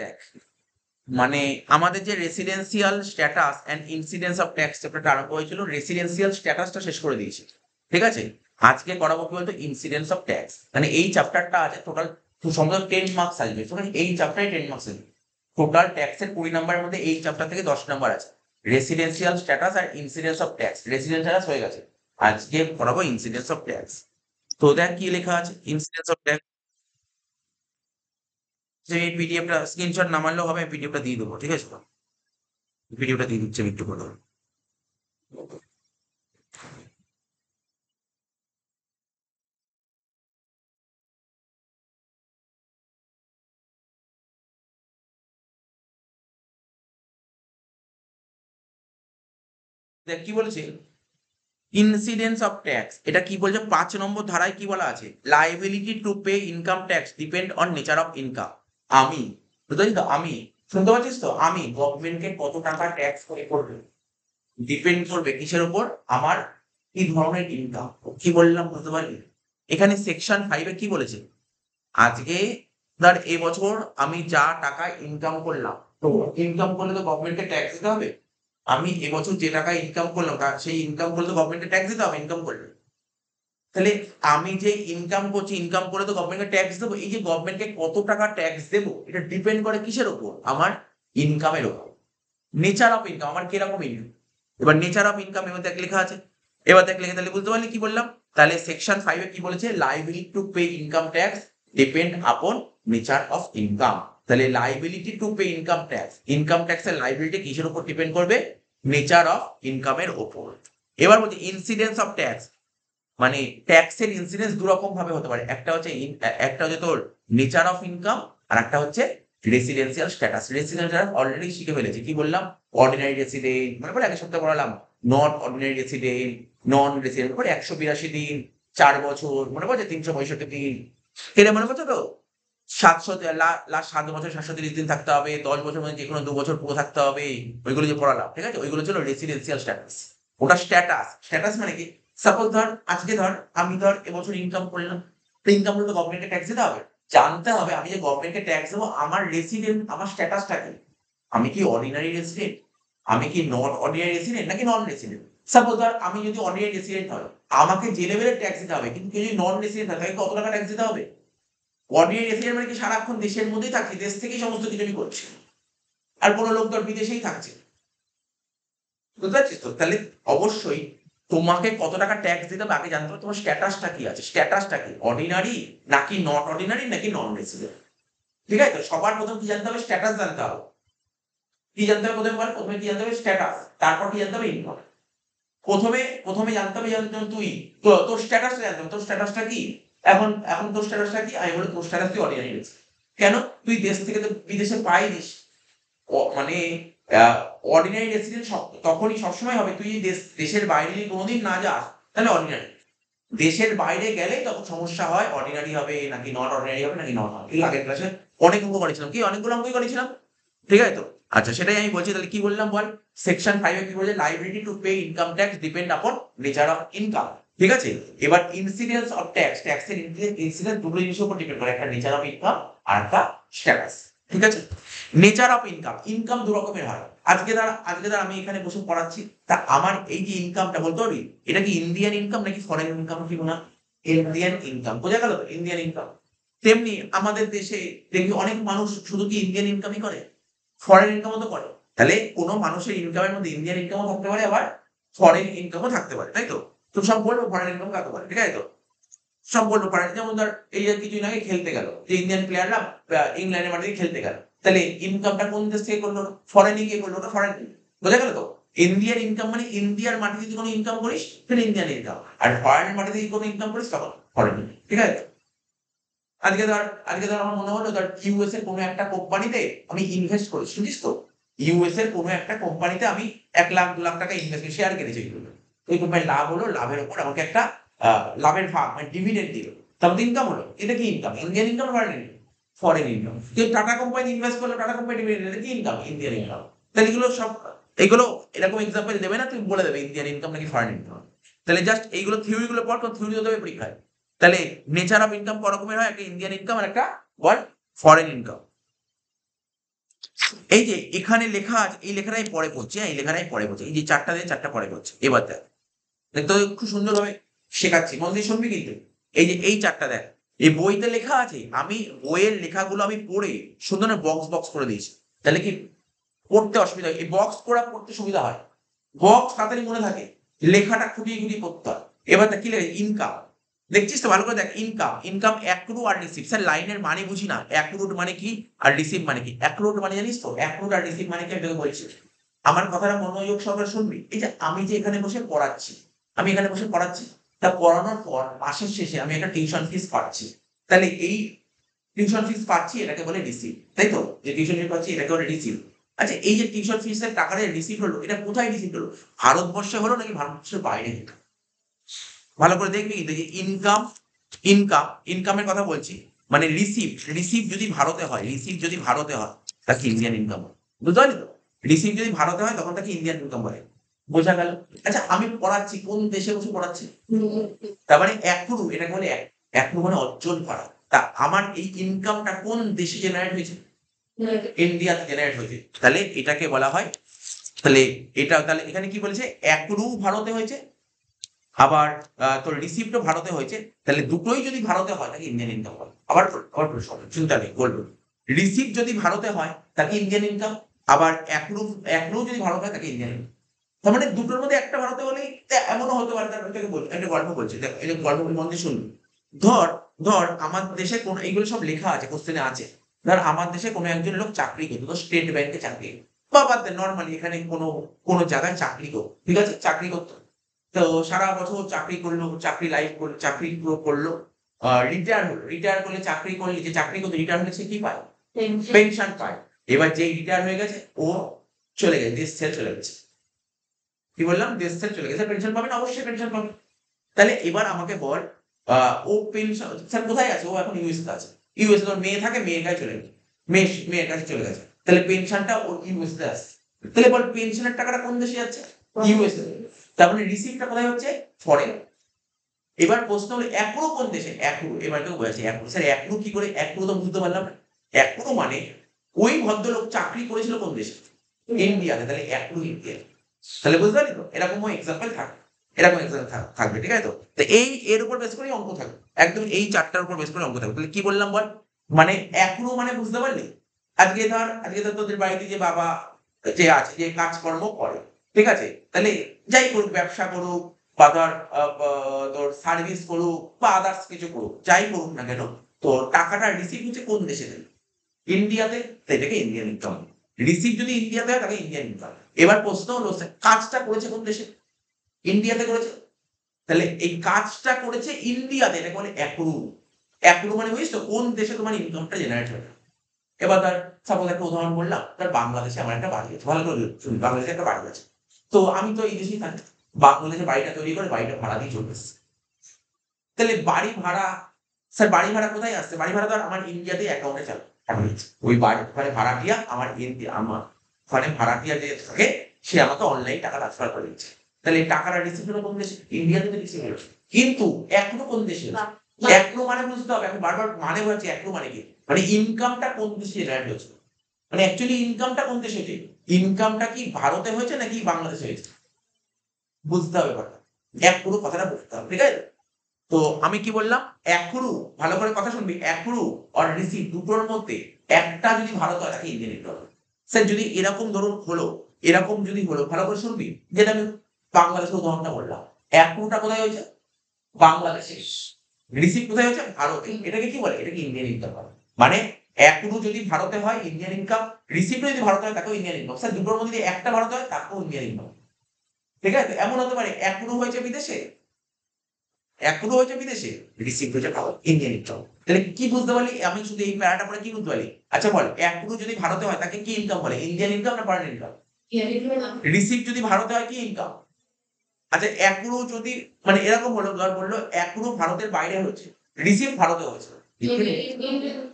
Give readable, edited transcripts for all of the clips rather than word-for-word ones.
দেখ, মানে আমাদের যে residential status and incidence of tax চ্যাপ্টারটা আরম্ভ হয়েছিল, রেসিডেন্সিয়াল স্ট্যাটাসটা শেষ করে দিয়েছি। ঠিক আছে, আজকে করাবো কি বলতো, ইনসিডেন্স অফ ট্যাক্স। মানে এই চ্যাপ্টারটা আছে টোটাল সম্ভবত 10 মার্কস আসবে, এই চ্যাপ্টারে 10 মার্কস আসবে। টোটাল ট্যাক্সের 20 নাম্বারের মধ্যে এই চ্যাপ্টার থেকে 10 নাম্বার আছে। রেসিডেন্সিয়াল স্ট্যাটাস আর incidence of tax, residence status হয়ে গেছে, আজকে করাবো ইনসিডেন্স অফ ট্যাক্স। তো দেখ কি লেখা আছে ইনসিডেন্স অফ ট্যাক্স। যে এই পিডিএফটা স্ক্রিনশট না মারলেও হবে, পিডিএফটা দিয়ে দেবো, ঠিক আছে? ভিডিওটা দিয়ে দিচ্ছি আমি একটু করে। দেখ কি বলেছে, ইনসিডেন্স অফ ট্যাক্স, এটা কি বলছে 5 নম্বর ধারায় কি বলা আছে, liability to pay income tax depend on nature of income. আমি, বুঝতে পারছিস তো, আমি, শুনতে পাচ্ছিস তো, আমি গভর্নমেন্টকে কত টাকা ট্যাক্স পে করবে ডিপেন্ড করবে কিসের উপর, আমার কি ধরনের ইনকাম। কি বললাম বুঝতে পারলি? এখানে সেকশন 5 কি বলেছে, আজকে ধর এবছর আমি যা টাকা ইনকাম করলাম, তো ইনকাম করলে তো গভর্নমেন্টকে ট্যাক্স দিতে হবে। আমি এবছর যে টাকা ইনকাম করলাম সেই ইনকাম করলে তো গভর্নমেন্টকে ট্যাক্স দিতে হবে ইনকাম করলে। তাহলে আমি যে ইনকাম করছি, ইনকাম করে তো গভর্নমেন্টকে ট্যাক্স দেবো। এই যে গভর্নমেন্টকে কত টাকা ট্যাক্স দেবো, এটা ডিপেন্ড করে কিসের উপর, আমার ইনকামের উপর। নেচার অফ ইনকাম, আমার কিরকম ইনকাম। এবার নেচার অফ ইনকাম এবার দেখ লেখা আছে, এবার দেখ লেখা, তাহলে বুঝতে পারলি কি বললাম? তাহলে সেকশন 5 কি বলেছে, liability to pay income tax depend upon nature of income. তাহলে liability to pay income tax, income ট্যাক্সের লাইবিলিটি কিসের উপর ডিপেন্ড করবে, নেচার অফ ইনকামের উপর। এবার বলছি ইনসিডেন্স অফ ট্যাক্স, মানে ট্যাক্সের ইনসিডেন্স দু রকম ভাবে হতে পারে, একটা হচ্ছে তোর নেচার অফ ইনকাম, আর একটা হচ্ছে রেসিডেন্সিয়াল স্ট্যাটাস। রেসিডেন্সিয়াল অলরেডি শিখে ফেলেছি, কি বললাম, অর্ডিনারি রেসিডেন্ট, মনে পড়ে আগের সপ্তাহে পড়ালাম, not ordinary resident, non resident, পরে 182 দিন, 4 বছর, মনে পড়ছে 365 দিন, এটা মনে পড়ছে তো, 700 লাস্ট 7 বছর 730 দিন থাকতে হবে, 10 বছর মধ্যে যে কোনো 2 বছর পুরো থাকতে হবে, ওইগুলো যে পড়ালাম, ঠিক আছে, ওইগুলো ছিল রেসিডেন্সিয়াল স্ট্যাটাস। ওটা স্ট্যাটাস, স্ট্যাটাস মানে কি, সাপোজ ধর আজকে ধর আমি ধর এবছর ইনকাম করলাম, তো ইনকাম করলে তো গভর্নমেন্টকে ট্যাক্স দিতে হবে। জানতে হবে আমি যে গভর্নমেন্টকে ট্যাক্স দেবো, আমার রেসিডেন্ট, আমার স্ট্যাটাসটা কি, আমি কি অর্ডিনারি রেসিডেন্ট, আমি কি নট অর্ডিনারি রেসিডেন্ট, নাকি নন রেসিডেন্ট। সাপোজ ধর আমি যদি অর্ডিনারি রেসিডেন্ট হয়, আমাকে যে লেভেলের ট্যাক্স দিতে হবে, কিন্তু কেউ যদি নন রেসিডেন্ট হয় তাকে কত টাকা ট্যাক্স দিতে হবে। অর্ডিনারি রেসিডেন্ট মানে কি সারাক্ষণ দেশের মধ্যেই থাকছি, দেশ থেকেই সমস্ত কিছু আমি করছি, আর কোনো লোক ধর বিদেশেই থাকছে, বুঝতে পারছিস তো? তাহলে অবশ্যই তোমাকে কত টাকা ট্যাক্স দিতে হবে আগে জানতে হবে, তোমার স্ট্যাটাসটা কি আছে, স্ট্যাটাসটা কি, অর্ডিনারি নাকি নট অর্ডিনারি নাকি নন রেসিডেন্ট। ঠিক আছে, তো সবার প্রথম কি জানতে হবে, স্ট্যাটাস জানতে হবে। কি জানতে হবে প্রথমে বল, প্রথমে কি জানতে হবে, স্ট্যাটাস। তারপর কি জানতে হবে, ইনকাম। প্রথমে প্রথমে জানতে হবে, তুই তোর স্ট্যাটাসটা জানতে হবে, তোর স্ট্যাটাসটা কি। এখন এখন তোর স্ট্যাটাসটা কি, আমি বলি তোর স্ট্যাটাস তুই অর্ডিনারি রেসিডেন্ট। কেন, তুই দেশ থেকে তো বিদেশে পাইনিস, মানে অর্ডিনারি রেসিডেন্ট তখনই সবসময় হবে, তুই দেশের বাইরে যদি কোনোদিন না যাস তাহলে অর্ডিনারি। দেশের বাইরে গেলে তখন সমস্যা হয়, অর্ডিনারি হবে নাকি নট অর্ডিনারি হবে নাকি নট হবে। এই আগের ক্লাসে অনেক অঙ্ক করেছিলাম, কি অনেকগুলো অঙ্কই করেছিলাম, ঠিক আছে তো? আচ্ছা, সেটাই আমি বলছি, তাহলে কি বললাম বল, সেকশন 5 কি বলছে, liability to pay income tax depend upon nature of income. ঠিক আছে, এবার ইনসিডেন্স অফ ট্যাক্স, ট্যাক্সের ইনসিডেন্স দুটো জিনিসের উপর ডিপেন্ড করে, একটা নেচার অফ ইনকাম আর একটা স্ট্যাটাস। ঠিক আছে, নেচার অফ ইনকাম, ইনকাম দু রকমের হয়। আজকে ধর আমি এখানে বসে পড়াচ্ছি, তা আমার এই যে ইনকামটা বলতে পারবি, এটা কি ইন্ডিয়ান ইনকাম নাকি ফরেন ইনকাম, কি না, ইন্ডিয়ান ইনকাম, বোঝা গেল তো, ইন্ডিয়ান ইনকাম। তেমনি আমাদের দেশে দেখবি অনেক মানুষ শুধু কি ইন্ডিয়ান ইনকামই করে, ফরেন ইনকামও তো করে। তাহলে কোনো মানুষের ইনকামের মধ্যে ইন্ডিয়ান ইনকামও থাকতে পারে, আবার ফরেন ইনকামও থাকতে পারে, তাই তো? তো সব বলবো ফরেন ইনকাম কাকে বলে, ঠিক আছে তো? সব বলবো ফরেন, যেমন ধর এই যে কিছুদিন আগে খেলতে গেল যে ইন্ডিয়ান প্লেয়াররা ইংল্যান্ডের মাটিতে খেলতে গেল, তাহলে ইনকামটা কোন দেশ থেকে করলো, ফরেনে গিয়ে করলো, ওটা ফরেন। বোঝা গেল তো? ইন্ডিয়ান ইনকাম মানে ইন্ডিয়ার মাটিতে যদি কোনো ইনকাম করিস সেটা ইন্ডিয়ান ইনকাম, আর ফরেনের মাটিতে যদি কোনো ইনকাম করিস তখন ফরেন। ঠিক আছে, আজকে ধর আমার মনে হলো ধর ইউএস এর কোনো একটা কোম্পানিতে আমি ইনভেস্ট করেছি, শুনিস তো, ইউএস এর কোনো একটা কোম্পানিতে আমি 1 লাখ 2 লাখ টাকা ইনভেস্ট শেয়ার কিনেছি, ওই কোম্পানির লাভ হলো, লাভের উপর আমাকে একটা লাভের ভাগ মানে ডিভিডেন্ড দিল, তারপর ইনকাম হলো। এটা কি income, Indian income, foreign income, foreign income. কেউ টাটা কোম্পানি ইনভেস্ট করলো, টাটা কোম্পানি ডিভিডেন্ড, এটা কি ইনকাম, ইন্ডিয়ান ইনকাম। তাহলে এগুলো সব, এগুলো এরকম এক্সাম্পল দেবে না, তুমি বলে দেবে ইন্ডিয়ান ইনকাম নাকি ফরেন ইনকাম। তাহলে জাস্ট এইগুলো থিওরি গুলো পড়, থিওরি দেবে পরীক্ষায়। তাহলে নেচার অফ ইনকাম ক রকমের হয়, একটা ইন্ডিয়ান ইনকাম আর একটা ওয়ার্ল্ড ফরেন ইনকাম। এই যে এখানে লেখা আছে, এই লেখাটাই পরে পড়ছে, এই লেখাটাই পরে পড়ছে, এই যে চারটা দিয়ে চারটা পরে পড়ছে। এবার দেখ, তো খুব সুন্দরভাবে শেখাচ্ছি, মন দিয়ে শুনবি কিন্তু। এই যে এই চারটা দেখ, এই বইতে লেখা আছে, আমি বইয়ের লেখাগুলো আমি পড়ে সুন্দর বক্স বক্স করে দিয়েছি। তাহলে কি পড়তে অসুবিধা হয়, এই বক্স করা পড়তে সুবিধা হয়, বক্স তাড়াতাড়ি মনে থাকে, লেখাটা খুঁটিয়ে খুঁটিয়ে পড়তে হয়। এবার দেখ কি লেখা, ইনকাম, দেখছিস তো ভালো করে দেখ, ইনকাম, ইনকাম অ্যাক্রু আর রিসিভ। স্যার লাইনের মানে বুঝি না, অ্যাক্রুড মানে কি আর রিসিভ মানে কি? অ্যাক্রুড মানে জানিস তো, অ্যাক্রুড আর রিসিভ মানে কি আমি তোকে বলছি। আমার কথাটা মনোযোগ সহকারে শুনবি। এই যে আমি যে এখানে বসে পড়াচ্ছি, আমি এখানে বসে পড়াচ্ছি, তা পড়ানোর পর মাসের শেষে আমি একটা টিউশন ফিস পাচ্ছি, তাহলে এই টিউশন ফিস পাচ্ছি এটাকে বলে রিসিভ, তাই তো? যে টিউশন ফিস পাচ্ছি এটাকে বলে রিসিভ। আচ্ছা, এই যে টিউশন ফিসের টাকাটা রিসিভ হলো, এটা কোথায় রিসিভ হলো? ভারতবর্ষে হলো নাকি ভারতবর্ষের বাইরে হলো? ভালো করে দেখবি কিন্তু, যে ইনকাম, ইনকাম, ইনকামের কথা বলছি, মানে রিসিভ, রিসিভ যদি ভারতে হয়, রিসিভ যদি ভারতে হয় তাকে ইন্ডিয়ান ইনকাম বলে, বুঝতে পারলি তো? রিসিভ যদি ভারতে হয় তখন তাকে ইন্ডিয়ান ইনকাম বলে, বোঝা গেল? আচ্ছা, আমি পড়াচ্ছি, কোন দেশে বসে পড়াচ্ছি? তার মানে অ্যাক্রু, এটাকে বলে অ্যাক্রু মানে অর্জন করা। তা আমার এই ইনকামটা কোন দেশে জেনারেট হয়েছে? ইন্ডিয়াতে জেনারেট হয়েছে, তাহলে এটাকে বলা হয়, তাহলে এটা, তাহলে এখানে কি বলেছে, অ্যাক্রু ভারতে হয়েছে, আবার তোর রিসিপ্টও ভারতে হয়েছে, তাহলে দুটোই যদি ভারতে হয় তাকে ইন্ডিয়ান ইনকাম বলে। আবার আবার চিন্তা নেই, বলবো, রিসিপ্ট যদি ভারতে হয় তাকে ইন্ডিয়ান ইনকাম, আবার অ্যাপ্রুভ, অ্যাপ্রুভ যদি ভারতে হয় তাকে ইন্ডিয়ান ইনকাম। তার মানে দুটোর মধ্যে একটা ভারতে হলেই এমনও হতে পারে, তার এটাকে বল, একটা গল্প বলছে, দেখ এই গল্প মন দিয়ে শুনবি। ধর, ধর আমার দেশে কোন, এইগুলো সব লেখা আছে, কোশ্চেনে আছে। ধর আমার দেশে কোনো একজন লোক চাকরি করতো, তো স্টেট ব্যাংকে চাকরি, বা বাদ দে, নর্মালি এখানে কোনো কোনো জায়গায় চাকরি করতো, ঠিক আছে, চাকরি করতো। তো সারা বছর চাকরি করলো, চাকরি লাইফ করলো, চাকরি পুরো করলো, রিটায়ার হলো, রিটায়ার করলে চাকরি করলে, যে চাকরি করতে রিটায়ার হলে সে কি পায়? পেনশন পায়। এবার যে রিটায়ার হয়ে গেছে ও চলে গেছে, দেশ ছেড়ে চলে গেছে, কি বললাম, দেশ ছেড়ে চলে গেছে, পেনশন পাবে না? অবশ্যই পেনশন পাবে। তাহলে এবার আমাকে বল, ও পেনশন, স্যার কোথায় আছে? ও এখন ইউএসএ আছে। ইউএসএ তোর মেয়ে থাকে, মেয়ের কাছে চলে গেছে, মেয়ের কাছে চলে গেছে, তাহলে পেনশনটা ও ইউএসএ আসছে। তাহলে বল পেনশনের টাকাটা কোন দেশে যাচ্ছে? ইউএসএ। তার মানে রিসিপ্টটা কোথায় হচ্ছে? ফরেন। এবার প্রশ্ন হলো অ্যাক্রো কোন দেশে? অ্যাক্রো, এবার কেউ বলেছে অ্যাক্রো, স্যার অ্যাক্রো কি করে? অ্যাক্রো তো বুঝতে পারলাম না। অ্যাক্রো মানে ওই ভদ্রলোক চাকরি করেছিল কোন দেশে? ইন্ডিয়াতে, তাহলে অ্যাক্রো ইন্ডিয়া। তাহলে বুঝতে পারলি তো? এরকম এক্সাম্পল থাকবে, এরকম এক্সাম্পল থাকবে, ঠিক আছে তো? তো এই এর উপর বেস করেই অঙ্ক থাকবে, একদম এই চারটার উপর বেস করে অঙ্ক থাকবে। তাহলে কি বললাম বল, মানে অ্যাক্রো মানে বুঝতে পারলি? আজকে ধর তোদের বাড়িতে যে বাবা যে আছে, যে কাজকর্ম করে, ঠিক আছে, তাহলে যাই করুক, ব্যবসা করুক, বা ধর তোর সার্ভিস করুক, বা আদার্স কিছু করুক, যাই করুক না কেন, তো টাকাটা রিসিভ হচ্ছে কোন দেশে দেবে? ইন্ডিয়াতে, তো এটাকে ইন্ডিয়ান ইনকাম। রিসিভ যদি ইন্ডিয়াতে হয় তাকে ইন্ডিয়ান ইনকাম। এবার প্রশ্ন হলো, কাজটা করেছে কোন দেশে? ইন্ডিয়াতে করেছে, তাহলে এই কাজটা করেছে ইন্ডিয়াতে, এটাকে বলে অ্যাক্রু। অ্যাক্রু মানে বুঝিস তো, কোন দেশে তোমার ইনকামটা জেনারেট হবে। এবার ধর সাপোজ একটা উদাহরণ বললাম, ধর বাংলাদেশে আমার একটা বাড়ি আছে, ভালো করে শুনি, বাংলাদেশে একটা বাড়ি আছে, তো আমি তো এই দেশেই থাকি, বাংলাদেশে বাড়িটা তৈরি করে বাড়িটা ভাড়া দিয়ে চলে এসেছি। তাহলে বাড়ি ভাড়া, স্যার বাড়ি ভাড়া কোথায় আসছে? বাড়ি ভাড়া ধর আমার ইন্ডিয়াতে অ্যাকাউন্টে চালু, ওই বাড়ি ওখানে ভাড়াটিয়া আমার ওখানে ভাড়াটিয়া যে থাকে, সে আমাকে অনলাইন টাকা ট্রান্সফার করে দিচ্ছে। তাহলে এই টাকাটা রিসিভ হলো কোন দেশে? ইন্ডিয়াতে রিসিভ হলো। কিন্তু এখনো কোন দেশে? এখনো মানে বুঝতে হবে, আমি বারবার মানে বলছি, এখনো মানে কি, মানে ইনকামটা কোন দেশে জেনারেট হয়েছে, মানে অ্যাকচুয়ালি ইনকামটা কোন দেশে হয়েছে? ইনকামটা কি ভারতে হয়েছে নাকি বাংলাদেশে হয়েছে? বুঝতে হবে ব্যাপারটা, এক পুরো কথাটা বুঝতে হবে, ঠিক আছে? তো আমি কি বললাম, অ্যাক্রু, ভালো করে কথা শুনবি, অ্যাক্রু আর রিসিভ দুটোর মধ্যে একটা যদি ভারত হয় তাকে ইন্ডিয়ান ইনকাম। স্যার যদি এরকম ধরুন হলো, এরকম যদি হলো, ভালো করে শুনবি, যেটা আমি বাংলাদেশের উদাহরণটা বললাম, অ্যাক্রুটা কোথায় হয়েছে? বাংলাদেশে। রিসিভ কোথায় হয়েছে? ভারতে। এটাকে কি বলে? এটাকে ইন্ডিয়ান ইনকাম বলে। মানে অ্যাক্রু যদি ভারতে হয় ইন্ডিয়ান ইনকাম, রিসিভ যদি ভারতে হয় তাকেও ইন্ডিয়ান ইনকাম। স্যার দুটোর মধ্যে যদি একটা ভারতে হয় তাকেও ইন্ডিয়ান ইনকাম, ঠিক আছে? এমন হতে পারে অ্যাক্রু হয়েছে বিদেশে, অ্যাপ্রুভ হয়েছে বিদেশে, রিসিভ হয়েছে ভারত, ইন্ডিয়ান ইনকাম। তাহলে কি বুঝতে পারলি? আমি শুধু এই প্যারাটা পড়ে কি বুঝতে পারলি? আচ্ছা বল, অ্যাপ্রুভ যদি ভারতে হয় তাকে কি ইনকাম বলে? ইন্ডিয়ান ইনকাম না ফরেন ইনকাম? রিসিভ যদি ভারতে হয় কি ইনকাম? আচ্ছা, অ্যাপ্রুভ যদি, মানে এরকম হলো, ধর বললো অ্যাপ্রুভ ভারতের বাইরে হয়েছে, রিসিভ ভারতে হয়েছে,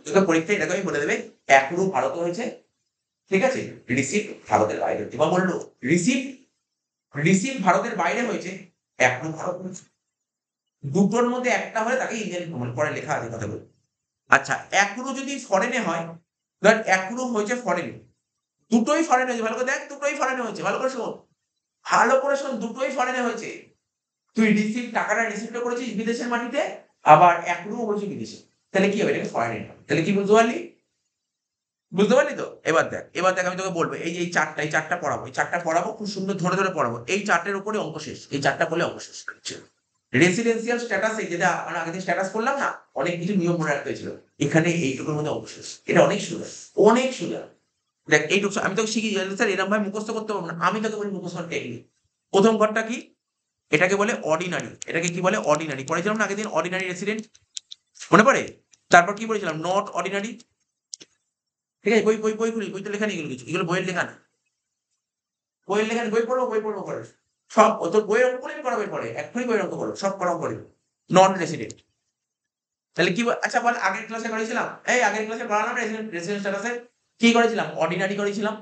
তোকে পরীক্ষায় এরকমই বলে দেবে, অ্যাপ্রুভ ভারতে হয়েছে, ঠিক আছে, রিসিভ ভারতের বাইরে হয়েছে। বা বললো রিসিভ, রিসিভ ভারতের বাইরে হয়েছে, অ্যাপ্রুভ ভারত হয়েছে। দুটোর মধ্যে একটা হলে তাকে ইন্ডিয়ান ইনকাম, পরে লেখা আছে কথা বলি। আচ্ছা, অ্যাক্রু যদি ফরেনে হয়, ধর অ্যাক্রু হয়েছে ফরেনে, দুটোই ফরেন হয়েছে, ভালো করে দেখ, দুটোই ফরেন হয়েছে, ভালো করে শোন, ভালো করে শোন, দুটোই ফরেনে হয়েছে। তুই টাকাটা রিসিভটা করেছিস বিদেশের মাটিতে, আবার এখনো করেছিস বিদেশে, তাহলে কি হবে? এটাকে ফরেন ইনকাম। তাহলে কি বুঝতে পারলি? বুঝতে পারলি তো? এবার দেখ আমি তোকে বলবো, এই যে এই চারটা পড়াবো, এই চারটা পড়াবো, খুব সুন্দর ধরে ধরে পড়াবো, এই চারটের উপরে অঙ্ক শেষ, এই চারটা করলে অঙ্ক শেষ। রেসিডেন্সিয়াল স্ট্যাটাস, এই যেটা আমরা আগের দিন স্ট্যাটাস করলাম না, অনেক কিছু নিয়ম মনে রাখতে হয়েছিল, এখানে এইটুকুর মধ্যে অঙ্ক শেষ। এটা অনেক সোজা, অনেক সোজা। দেখ এইটুকু আমি তোকে শিখিয়ে স্যার এরকম ভাবে মুখস্থ করতে পারবো না, আমি তোকে বলি মুখস্থ টেকনিক। প্রথম ঘরটা কি? এটাকে বলে অর্ডিনারি। এটাকে কি বলে? অর্ডিনারি। পড়েছিলাম না আগের দিন অর্ডিনারি রেসিডেন্ট, মনে পড়ে? তারপর কি বলেছিলাম? Not ordinary. ঠিক আছে, বই বই বই খুলি, বইতে লেখা নেই এগুলো কিছু, এগুলো বইয়ের লেখা না, বইয়ের লেখা নেই, বই পড়বো করে সব, তোর বইয়ের অঙ্ক করে করাবে পরে, এক্ষুনি বইয়ের অঙ্ক করো, সব করা করে। নন রেসিডেন্ট, তাহলে কি আচ্ছা বল, আগের ক্লাসে করেছিলাম, এই আগের ক্লাসে করালাম রেসিডেন্ট, রেসিডেন্ট স্ট্যাটাসে কি করেছিলাম? অর্ডিনারি করেছিলাম,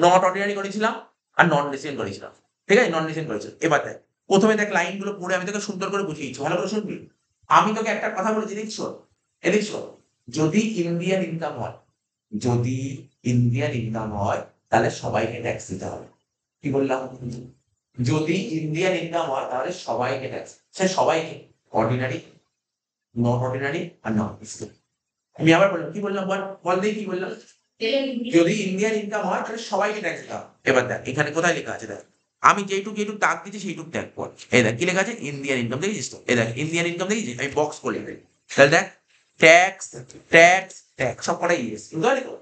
নট অর্ডিনারি করেছিলাম, আর নন রেসিডেন্ট করেছিলাম। ঠিক আছে, নন রেসিডেন্ট করেছিলাম। এবার দেখ, প্রথমে দেখ লাইনগুলো পড়ে আমি তোকে সুন্দর করে বুঝিয়ে দিচ্ছি, ভালো করে শুনবি। আমি তোকে একটা কথা বলেছি, এদিক শোন, এদিক শোন। যদি ইন্ডিয়ান ইনকাম হয়, যদি ইন্ডিয়ান ইনকাম হয়, তাহলে সবাইকে ট্যাক্স দিতে হবে। কি বললাম? যদি ইন্ডিয়ান ইনকাম হয় তাহলে সবাইকে ট্যাক্স, সে সবাইকে, অর্ডিনারি, নন অর্ডিনারি আর নন রেসিডেন্ট। আমি আবার বললাম, কি বললাম? বল বল দেখি কি বললাম? যদি ইন্ডিয়ান ইনকাম হয় তাহলে সবাইকে ট্যাক্স দিতে হবে। এবার দেখ এখানে কোথায় লেখা আছে, দেখ আমি যেটুকু দাগ দিচ্ছি সেইটুকু ট্যাগ কর। এই দেখ কি লেখা আছে? ইন্ডিয়ান ইনকাম, দেখেছিস তো? এই দেখ ইন্ডিয়ান ইনকাম দেখেছিস, আমি বক্স করে লিখে দিই। তাহলে দেখ ট্যাক্স, ট্যাক্স, ট্যাক্স সব কটাই ইয়েস, বুঝতে পারলি তো?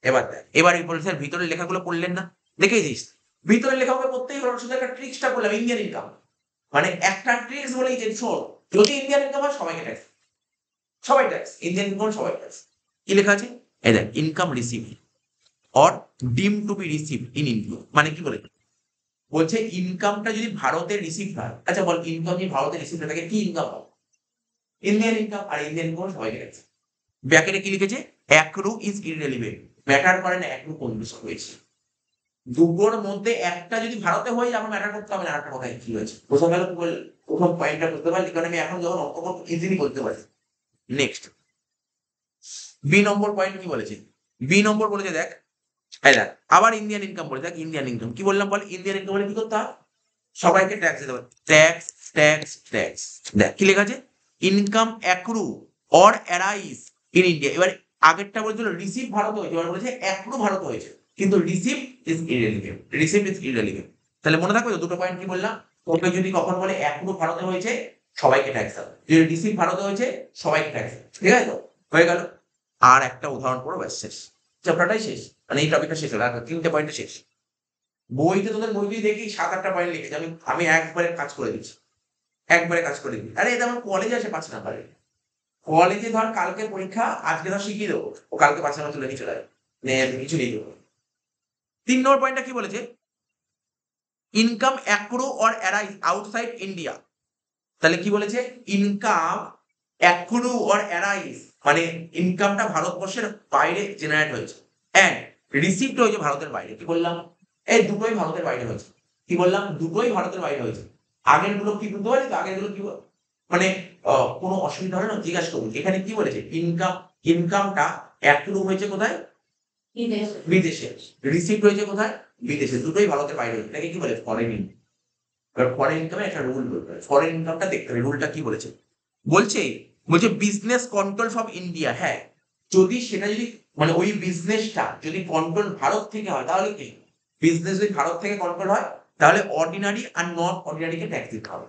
এবার দেখ, এবার এই বলে স্যার ভিতরের লেখাগুলো পড়লেন না, দেখেছিস? ভিতরের লেখাগুলো পড়তেই হলো, শুধু একটা ট্রিক্সটা বললাম, ইন্ডিয়ান ইনকাম মানে একটা ট্রিক্স বলেই যে শোন, যদি ইন্ডিয়ান ইনকাম হয় সবাইকে ট্যাক্স, সবাই ট্যাক্স, ইন্ডিয়ান ইনকাম সবাই ট্যাক্স। কি লেখা আছে? এই দেখ income receive or deem to be receive in India, মানে কি বলে? বলছে ইনকামটা যদি ভারতে রিসিভ হয়, আচ্ছা বল ইনকাম যদি ভারতে রিসিভ হয় তাকে কি ইনকাম হয়? ইন্ডিয়ান ইনকাম, আর ইন্ডিয়ান ইনকাম সবাইকে ট্যাক্স। ব্যাকেটে কি লিখেছে? অ্যাক্রু ইজ ইররেলিভেন্ট, ম্যাটার করে না অ্যাক্রু কোন বিষয় হয়েছে। দুটোর মধ্যে একটা যদি ভারতে হয়ে যায় আমার ম্যাটার করতে হবে না, আরেকটা কথায় কি হয়েছে, বোঝা গেল? প্রথম পয়েন্টটা বুঝতে পারলি, কারণ আমি এখন যখন অঙ্ক করবো ইজিলি করতে পারি। নেক্সট বি নম্বর পয়েন্ট কি বলেছে? বি নম্বর বলেছে দেখ, এই দেখ আবার ইন্ডিয়ান ইনকাম বলে, দেখ ইন্ডিয়ান ইনকাম কি বললাম বল? ইন্ডিয়ান ইনকাম বলে কি করতে হয়? সবাইকে ট্যাক্স দিতে হবে, ট্যাক্স, ট্যাক্স, ট্যাক্স। দেখ কি লেখা আছে? Income accrue or arise in India. এবার আগেরটা বলেছিল রিসিভ ভারত হয়েছে, এবার বলেছে অ্যাক্রু ভারত হয়েছে, কিন্তু রিসিভ ইজ ইররেলিভেন্ট, রিসিভ ইজ ইররেলিভেন্ট। তাহলে মনে থাকবে তো দুটো পয়েন্ট কি বললাম? তোকে যদি কখন বলে অ্যাক্রু ভারতে হয়েছে সবাইকে ট্যাক্স দেবে, যদি রিসিভ ভারতে হয়েছে সবাইকে ট্যাক্স দেবে। ঠিক আছে তো? হয়ে গেল। আর একটা উদাহরণ পড়ো, ব্যাস শেষ, চ্যাপ্টারটাই শেষ, মানে এই টপিকটা শেষ হলো, আর তিনটে পয়েন্টে শেষ। বইতে তোদের বই দিয়ে দেখি 7-8টা পয়েন্ট লিখেছি, আমি আমি একবারে কাজ করে দিচ্ছি, একবারে কাজ করে দিই। আরে এটা আমার কলেজে আসে 5 নাম্বারে, কলেজে ধর কালকে পরীক্ষা, আজকে ধর শিখিয়ে দেবো, ও কালকে 5 নাম্বার তুলে নিয়ে চলে যাবে, কিছু নিয়ে দেবো। 3 নম্বর পয়েন্টটা কি বলেছে? Income accrue or arise outside India. তাহলে কি বলেছে? ইনকাম অ্যাক্রু অর অ্যারাইজ মানে ইনকামটা ভারতবর্ষের বাইরে জেনারেট হয়েছে, এন্ড রিসিভড হয়েছে ভারতের বাইরে। কি বললাম? এই দুটোই ভারতের বাইরে হয়েছে। কি বললাম? দুটোই ভারতের বাইরে হয়েছে। আগের গুলো কি বুঝতে পারি তো? আগের গুলো কি মানে কোনো অসুবিধা হলে না জিজ্ঞাসা করুন। এখানে কি বলেছে? ইনকামটা অ্যাক্রু হয়েছে কোথায়? বিদেশে। রিসিভড হয়েছে কোথায়? বিদেশে। দুটোই ভারতের বাইরে হয়েছে, এটাকে কি বলে? Foreign income. এবার ফরেন ইনকামে একটা রুল বলতে হবে, ফরেন ইনকামটা দেখতে হবে রুলটা কি বলেছে। বলছে বলছে বিজনেস কন্ট্রোল ফ্রম ইন্ডিয়া। হ্যাঁ, যদি সেটা যদি মানে ওই বিজনেসটা যদি কন্ট্রোল ভারত থেকে হয় তাহলে কি? বিজনেস যদি ভারত থেকে কন্ট্রোল হয় তাহলে অর্ডিনারি আর নট অর্ডিনারিকে ট্যাক্স দিতে হবে।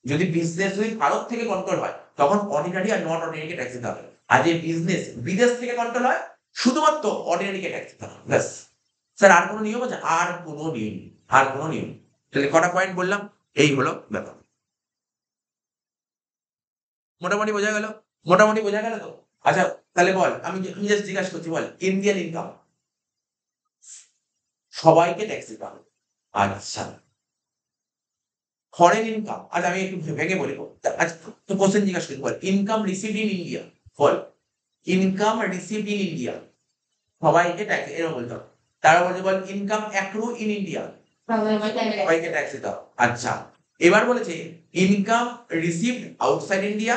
যদি বিজনেস যদি ভারত থেকে কন্ট্রোল হয় তখন অর্ডিনারি আর নট অর্ডিনারিকে ট্যাক্স দিতে হবে। আর যে বিজনেস বিদেশ থেকে কন্ট্রোল হয় শুধুমাত্র অর্ডিনারিকে ট্যাক্স দিতে হবে, ব্যাস। স্যার আর কোনো নিয়ম আছে? আর কোনো নিয়ম নেই, আর কোনো নিয়ম নেই। তাহলে কটা পয়েন্ট বললাম, এই হলো ব্যাপার। মোটামুটি বোঝা গেল? মোটামুটি বোঝা গেল তো? আচ্ছা তাহলে বল, আমি জাস্ট জিজ্ঞাসা করছি, বল ইন্ডিয়ান ইনকাম সবাইকে ট্যাক্স দিতে হবে। আচ্ছা ফরেন ইনকাম, আচ্ছা আমি একটু ভেঙে বলি। আচ্ছা তো কোশ্চেন জিজ্ঞাসা করছি, বল ইনকাম রিসিভড ইন ইন্ডিয়া, বল ইনকাম রিসিভড ইন ইন্ডিয়া সবাইকে ট্যাক্স, এরকম বলতে হবে। তারা বলছে বল ইনকাম অ্যাক্রু ইন ইন্ডিয়া সবাইকে ট্যাক্স দিতে হবে। আচ্ছা এবার বলেছে income received outside India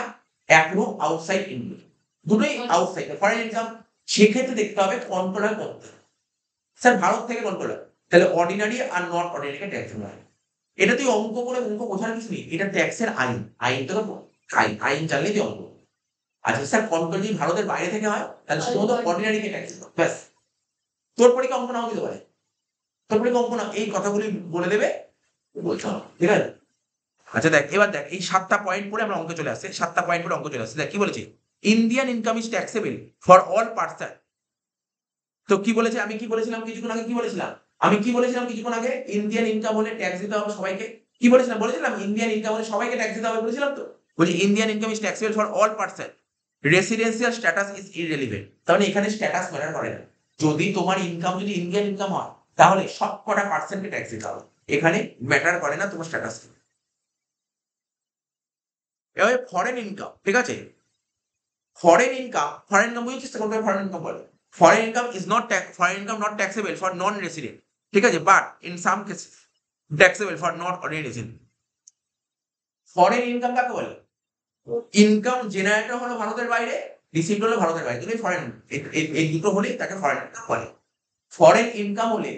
accrue outside India, দুটোই আউটসাইড ফরেন ইনকাম। সেক্ষেত্রে দেখতে হবে কন্ট্রোলার করতে, স্যার ভারত থেকে কন্ট্রোল হয়, তাহলে অর্ডিনারি আর নট অর্ডিনারিকে ট্যাক্স দেওয়া হয়। এটা তুই অঙ্ক করে অঙ্ক বোঝার কিছু নেই, এটা ট্যাক্সের আইন। আইন তো আইন জানলেই তুই অঙ্ক। আচ্ছা স্যার কন্ট্রোল যদি ভারতের বাইরে থেকে হয় তাহলে শুধুমাত্র অর্ডিনারিকে ট্যাক্স দিতে হবে, ব্যাস। তোর পরীক্ষা অঙ্ক নাও দিতে পারে, তোর পরীক্ষা অঙ্ক না, এই কথাগুলি বলে দেবে, বলতে হবে, ঠিক আছে। আচ্ছা দেখ, এবার দেখ এই 7টা পয়েন্ট পরে আমরা অঙ্কে চলে আসছে, 7টা পয়েন্ট পরে অঙ্ক চলে আসছে। দেখ কি বলেছে, Indian income is taxable for all person. তো কি বলেছে, আমি কি বলেছিলাম কিছুক্ষণ আগে, কি বলেছিলাম আমি কি বলেছিলাম কিছুক্ষণ আগে, ইন্ডিয়ান ইনকাম হলে ট্যাক্স দিতে হবে সবাইকে। কি বলেছিলাম ইন্ডিয়ান ইনকাম হলে সবাইকে ট্যাক্স দিতে হবে বলেছিলাম তো। বলছি Indian income is taxable for all person, residential status is irrelevant. তার মানে এখানে স্ট্যাটাস ম্যাটার করে না। যদি তোমার ইনকাম যদি ইন্ডিয়ান ইনকাম হয় তাহলে সব কটা পার্সেন্টকে ট্যাক্স দিতে হবে, এখানে ম্যাটার করে না তোমার স্ট্যাটাস। এবার ফরেন ইনকাম, ঠিক আছে, ফরেন ইনকাম বুঝেছিস তো, কোনটা ফরেন ইনকাম বলে। Foreign income not taxable for non resident, ঠিক আছে, but in some case taxable for not ordinary resident. Foreign income কাকে বলে, ইনকাম জেনারেটর হলো ভারতের বাইরে, রিসিভড হলো ভারতের বাইরে, দুটোই ফরেন, এই দুটো হলেই তাকে ফরেন ইনকাম বলে। ফরেন ইনকাম হলে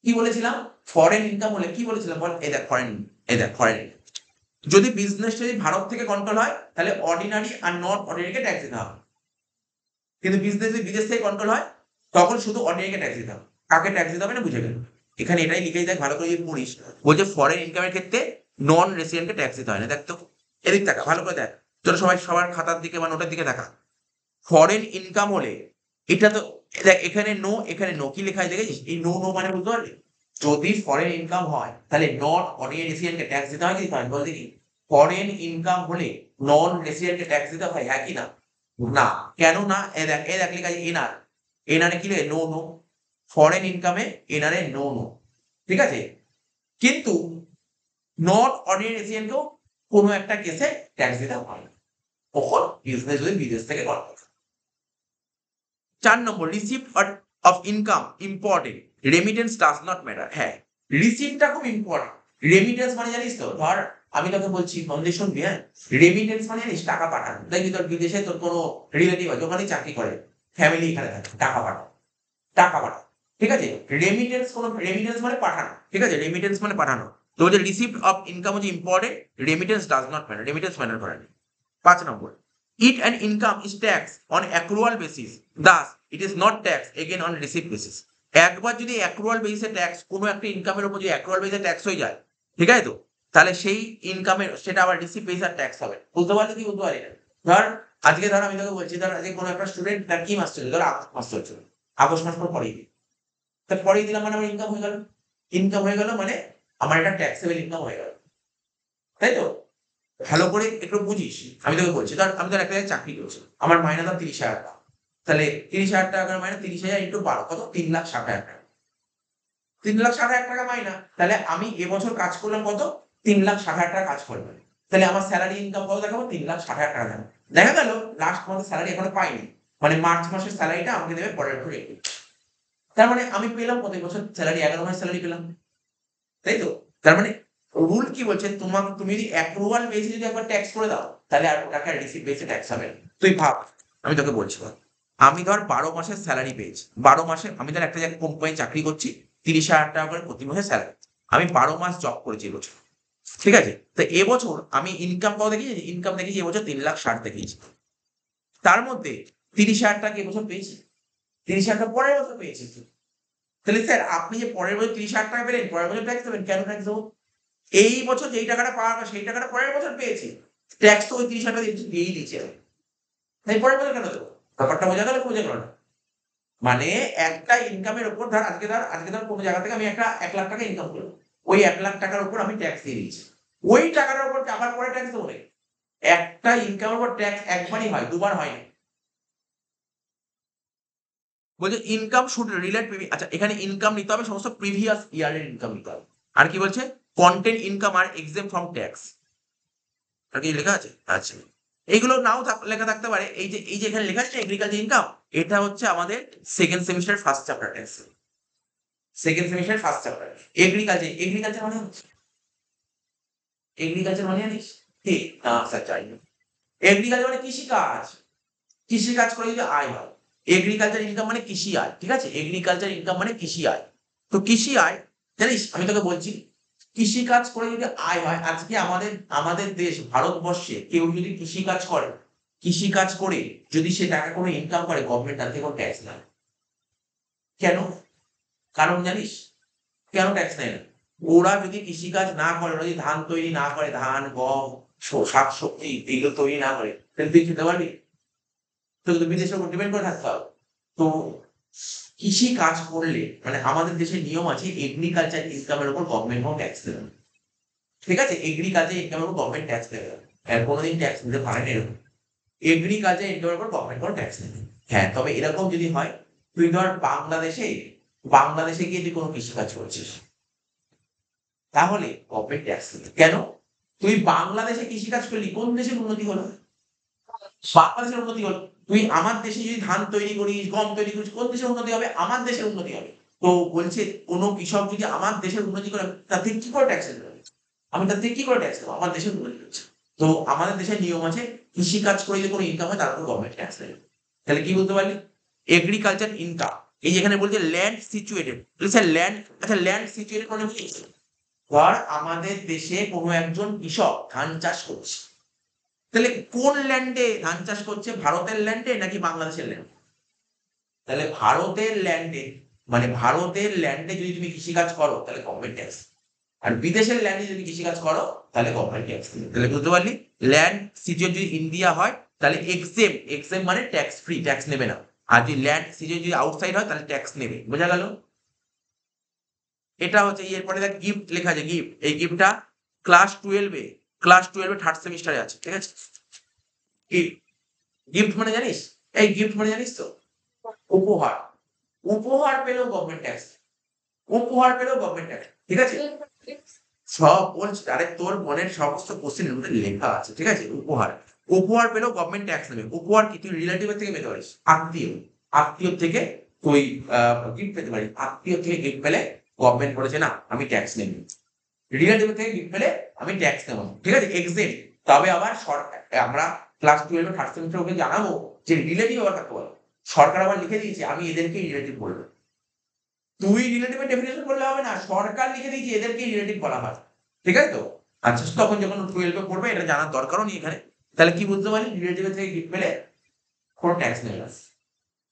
কি বলেছিলাম, ফরেন ইনকাম হলে কি বলেছিলাম বল, এই দেখ ফরেন যদি বিজনেস যদি ভারত থেকে কন্ট্রোল হয় তাহলে অর্ডিনারি আর নট অর্ডিনারিকে ট্যাক্স দিতে হবে, কিন্তু বিজনেস যদি বিদেশ থেকে কন্ট্রোল হয় তখন শুধু অর্ডিনারিকে ট্যাক্স দিতে হবে। কাকে ট্যাক্স দিতে হবে না বুঝে গেল, এখানে এটাই লিখেই দেখ, ভালো করে যদি পড়িস। বলছে ফরেন ইনকামের ক্ষেত্রে নন রেসিডেন্টকে ট্যাক্স দিতে হয় না। দেখ তো এদিক টাকা ভালো করে দেখ, তোরা সবাই সবার খাতার দিকে বা নোটের দিকে দেখা। ফরেন ইনকাম হলে এটা তো দেখ, এখানে নো কি লেখা আছে দেখেছিস, এই নো নো মানে বুঝতে পারলি, যদি ফরেন ইনকাম হয় তাহলে নন অর্ডিনারি রেসিডেন্টকে ট্যাক্স দিতে হয় কি দিতে হয় বল দেখি। ফরেন ইনকাম হলে নন রেসিডেন্টকে ট্যাক্স দিতে হয়, হ্যাঁ কি না? না। কেন না, এ দেখ লেখা আছে এনআর, এনআরে কি লেখে, নো নো। ফরেন ইনকামে এনআরে নো নো, ঠিক আছে, কিন্তু নট অর্ডিনারি রেসিডেন্টকেও কোনো একটা কেসে ট্যাক্স দিতে হয়, কখন বিজনেস যদি বিদেশ থেকে করে। 4 নম্বর, receipt of income important, remittance does not matter. হ্যাঁ, রিসিপ্টটা খুব ইম্পর্টেন্ট। রেমিটেন্স মানে জানিস তো, ধর আমি তোকে বলছি বন্ধু শুনবি, হ্যাঁ, রেমিটেন্স মানে জানিস টাকা পাঠানো। দেখবি তোর বিদেশে তোর কোনো রিলেটিভ আছে, ওখানেই চাকরি করে, ফ্যামিলি এখানে থাকে, টাকা পাঠাও, ঠিক আছে। রেমিটেন্স মানে পাঠানো, ঠিক আছে, রেমিটেন্স মানে পাঠানো। তো যে রিসিপ্ট অফ ইনকাম হচ্ছে important, remittance does not matter, remittance matter করে না। 5 নম্বর, it and income is taxed on accrual basis, thus it is not taxed again on receipt basis। একবার যদি অ্যাক্রুয়াল বেসিসে ট্যাক্স, কোনো একটা ইনকামের উপর যদি অ্যাক্রুয়াল বেসিসে ট্যাক্স হয়ে যায়, ঠিক আছে তো, তাহলে সেই ইনকামের সেটা আবার রিসিপ্ট বেসিসে ট্যাক্স হবে। বুঝতে পারলি কি বুঝতে পারলি না? ধর ধর আমি তোকে বলছি, ধর আজকে কোনো একটা স্টুডেন্ট তার কি মাস চলছে, ধর আগস্ট মাস চলছে, আগস্ট মাস পর পরেই দিই, তার পরেই দিলাম মানে আমার ইনকাম হয়ে গেল, মানে আমার একটা ট্যাক্সেবল ইনকাম হয়ে গেল, তাই তো। ভালো করে একটু বুঝিস, আমি তোকে বলছি, ধর আমি ধর একটা জায়গায় চাকরি করছি, আমার মাইনে ধর 30,000 টাকা, তাহলে 30,000 টাকার মাইনে 30,000 ইন্টু 12 কত, 3,60,000 টাকা, 3,60,000 টাকা মাইনা। তাহলে আমি এবছর কাজ করলাম কত, 3,60,000 টাকা কাজ করলাম, তাহলে আমার স্যালারি ইনকাম কত দেখাবো, 3,60,000 টাকা দেখাবো। দেখা গেল লাস্ট মান্থের স্যালারি এখনো পাইনি, মানে মার্চ মাসের স্যালারিটা আমাকে দেবে পরের বছর April। তার মানে আমি পেলাম কত বছর স্যালারি, 11 মাস স্যালারি পেলাম, তাই তো। তার মানে রুল কি বলছে, তুমি যদি অ্যাপ্রুভাল বেসে যদি একবার ট্যাক্স করে দাও তাহলে আর ওটাকে রিসিপ্ট বেসে ট্যাক্স হবে না। তুই ভাব, আমি তোকে বলছি বল, আমি ধর 12 মাসের স্যালারি পেয়েছি, 12 মাসে আমি ধর একটা জায়গায় কোম্পানি চাকরি করছি, 30,000 টাকা করে প্রতি মাসে স্যালারি, আমি 12 মাস জব করেছি এবছর, ঠিক আছে। তো এবছর আমি ইনকাম কত দেখিয়েছি, ইনকাম দেখেছি এবছর 3,60,000 দেখিয়েছি, তার মধ্যে 30,000 টাকা এবছর পেয়েছি, 30,000 টাকা পরের বছর পেয়েছি। তাহলে স্যার আপনি যে পরের বছর 30,000 টাকা পেলেন, পরের বছর ট্যাক্স দেবেন, কেন ট্যাক্স দেবো? এই বছর যেই টাকাটা পাওয়ার কথা সেই টাকাটা পরের বছর পেয়েছি, ট্যাক্স তো ওই 30,000 টাকা দিয়েই দিয়েছে, তাই পরের বছর কেন দেবো? ব্যাপারটা বোঝা গেল কি বোঝা গেল না? মানে একটা ইনকামের উপর ধর কোনো জায়গা থেকে আমি একটা 1,00,000 টাকা ইনকাম করলাম, ওই 1,00,000 টাকার উপর আমি ট্যাক্স দিয়ে দিয়েছি, ওই টাকাটার উপর আবার পরে ট্যাক্স দেবো নাকি? একটা ইনকামের উপর ট্যাক্স একবারই হয়, দুবার হয় না। বলছে ইনকাম শুড রিলেট, আচ্ছা এখানে ইনকাম নিতে হবে সমস্ত প্রিভিয়াস ইয়ারের ইনকাম নিতে হবে। আর কি বলছে, content income are exempt from tax, আর কি লেখা আছে? আচ্ছা, এইগুলো নাও লেখা থাকতে পারে। এই যে এখানে লেখা আছে এগ্রিকালচার ইনকাম, এটা হচ্ছে আমাদের second semester first chapter tax, second semester first chapter. Agriculture মানে হচ্ছে, এগ্রিকালচার মানে জানিস কি না? স্যার জানি না। এগ্রিকালচার মানে কৃষি কাজ, কৃষি কাজ করে যদি আয় হয়, এগ্রিকালচার ইনকাম মানে কৃষি আয়, ঠিক আছে, এগ্রিকালচার ইনকাম মানে কৃষি আয়। তো কৃষি আয়, জানিস আমি তোকে বলছি, কৃষি কাজ করে যদি আয় হয়, আজকে আমাদের আমাদের দেশ ভারতবর্ষে কেউ যদি কৃষি কাজ করে, কৃষি কাজ করে যদি সে টাকা কোনো ইনকাম করে, গভর্নমেন্ট তার থেকে কোনো ট্যাক্স নেয়। কেন? কারণ জানিস কেন ট্যাক্স নেয় না? ওরা যদি কৃষিকাজ না করে, ওরা যদি ধান তৈরি না করে, ধান গম শাকসবজি এগুলো তৈরি না করে, তাহলে তুই খেতে পারবি? তোকে তো বিদেশের উপর ডিপেন্ড করে থাকতে হবে। তো কৃষি কাজ করলে মানে আমাদের দেশের নিয়ম আছে, এগ্রিকালচার ইনকামের উপর গভর্নমেন্ট কোনো ট্যাক্স দেবে না। ঠিক আছে, এগ্রিকালচার ইনকামের উপর গভর্নমেন্ট ট্যাক্স দেবে না, আর কোনোদিন ট্যাক্স দিতে পারে না এরকম। এগ্রিকালচার ইনকামের উপর গভর্নমেন্ট কোনো ট্যাক্স নেবে। হ্যাঁ, তবে এরকম যদি হয়, তুই ধর বাংলাদেশে বাংলাদেশে গিয়ে তুই কোনো কৃষিকাজ করছিস, তাহলে গভর্নমেন্ট ট্যাক্স দেবে। কেন? তুই বাংলাদেশে কৃষিকাজ করলি, কোন দেশের উন্নতি হলো? বাংলাদেশের উন্নতি হলো। তুই আমার দেশে যদি ধান তৈরি করিস, গম তৈরি করিস, কোন দেশের উন্নতি হবে? আমার দেশের উন্নতি হবে। তো বলছে কোনো কৃষক যদি আমার দেশের উন্নতি করে, তার থেকে কি করে ট্যাক্স দেবে? আমি তার থেকে কি করে ট্যাক্স দেবো? আমার দেশের উন্নতি হচ্ছে। তো আমাদের দেশের নিয়ম আছে, কৃষি কাজ করে যদি কোনো ইনকাম হয়, তার উপর গভর্নমেন্ট ট্যাক্স দেবে। তাহলে কি বলতে পারলি? এগ্রিকালচার ইনকাম, এই যেখানে বলছে ল্যান্ড সিচুয়েটেড, স্যার ল্যান্ড, আচ্ছা ল্যান্ড সিচুয়েটেড মানে বুঝিস, ধর আমাদের দেশে কোনো একজন কৃষক ধান চাষ করছে, তাহলে কোন ল্যান্ডে ধান চাষ করছে? ভারতের ল্যান্ডে নাকি বাংলাদেশের ল্যান্ডে? তাহলে ভারতের ল্যান্ডে, মানে ভারতের ল্যান্ডে যদি তুমি কৃষিকাজ করো, তাহলে গভর্নমেন্ট ট্যাক্স। আর বিদেশের ল্যান্ডে যদি কৃষিকাজ করো, তাহলে গভর্নমেন্ট ট্যাক্স দেবে। তাহলে বুঝতে পারলি, ল্যান্ড সিচুয়েট যদি ইন্ডিয়া হয়, তাহলে এক্সেম, এক্সেম মানে ট্যাক্স ফ্রি, ট্যাক্স নেবে না। আর যদি ল্যান্ড সিচুয়েট যদি আউটসাইড হয়, তাহলে ট্যাক্স নেবে। বোঝা গেল? এটা হচ্ছে, এরপরে দেখ গিফট লেখা আছে, গিফট, এই গিফটটা ক্লাস 12-এ, ক্লাস 12-এ থার্ড সেমিস্টারে আছে, ঠিক আছে? গিফট, গিফট মানে জানিস, এই গিফট মানে জানিস তো? উপহার। উপহার পেলেও গভর্নমেন্ট ট্যাক্স, উপহার পেলেও গভর্নমেন্ট ট্যাক্স, ঠিক আছে? সব বলছি, আরে তোর মনের সমস্ত কোশ্চেনের মধ্যে লেখা আছে, ঠিক আছে? উপহার, উপহার পেলেও গভর্নমেন্ট ট্যাক্স নেবে। উপহার কি তুই রিলেটিভের থেকে পেতে পারিস, আত্মীয়, আত্মীয় থেকে তুই গিফট পেতে পারিস। আত্মীয় থেকে গিফট পেলে গভর্নমেন্ট বলেছে না আমি ট্যাক্স নেব। রিলেটিভ থেকে গিফট পেলে আমি ট্যাক্স নেব না, ঠিক আছে, এক্সেম। তবে আবার সরকার, আমরা ক্লাস 12 থার্ড সেমিস্টার ওকে জানাবো যে রিলেটিভ আবার কাকে বলে। সরকার আবার লিখে দিয়েছে আমি এদেরকেই রিলেটিভ বলবো। তুই রিলেটিভের ডেফিনেশন করলে হবে না, সরকার লিখে দিয়েছে এদেরকেই রিলেটিভ বলা হয়। ঠিক আছে তো? আচ্ছা, তখন যখন 12-এ পড়বে এটা জানার দরকারও নেই এখানে। তাহলে কি বুঝতে পারলি? রিলেটিভের থেকে গিফট পেলে কোনো ট্যাক্স নেই না।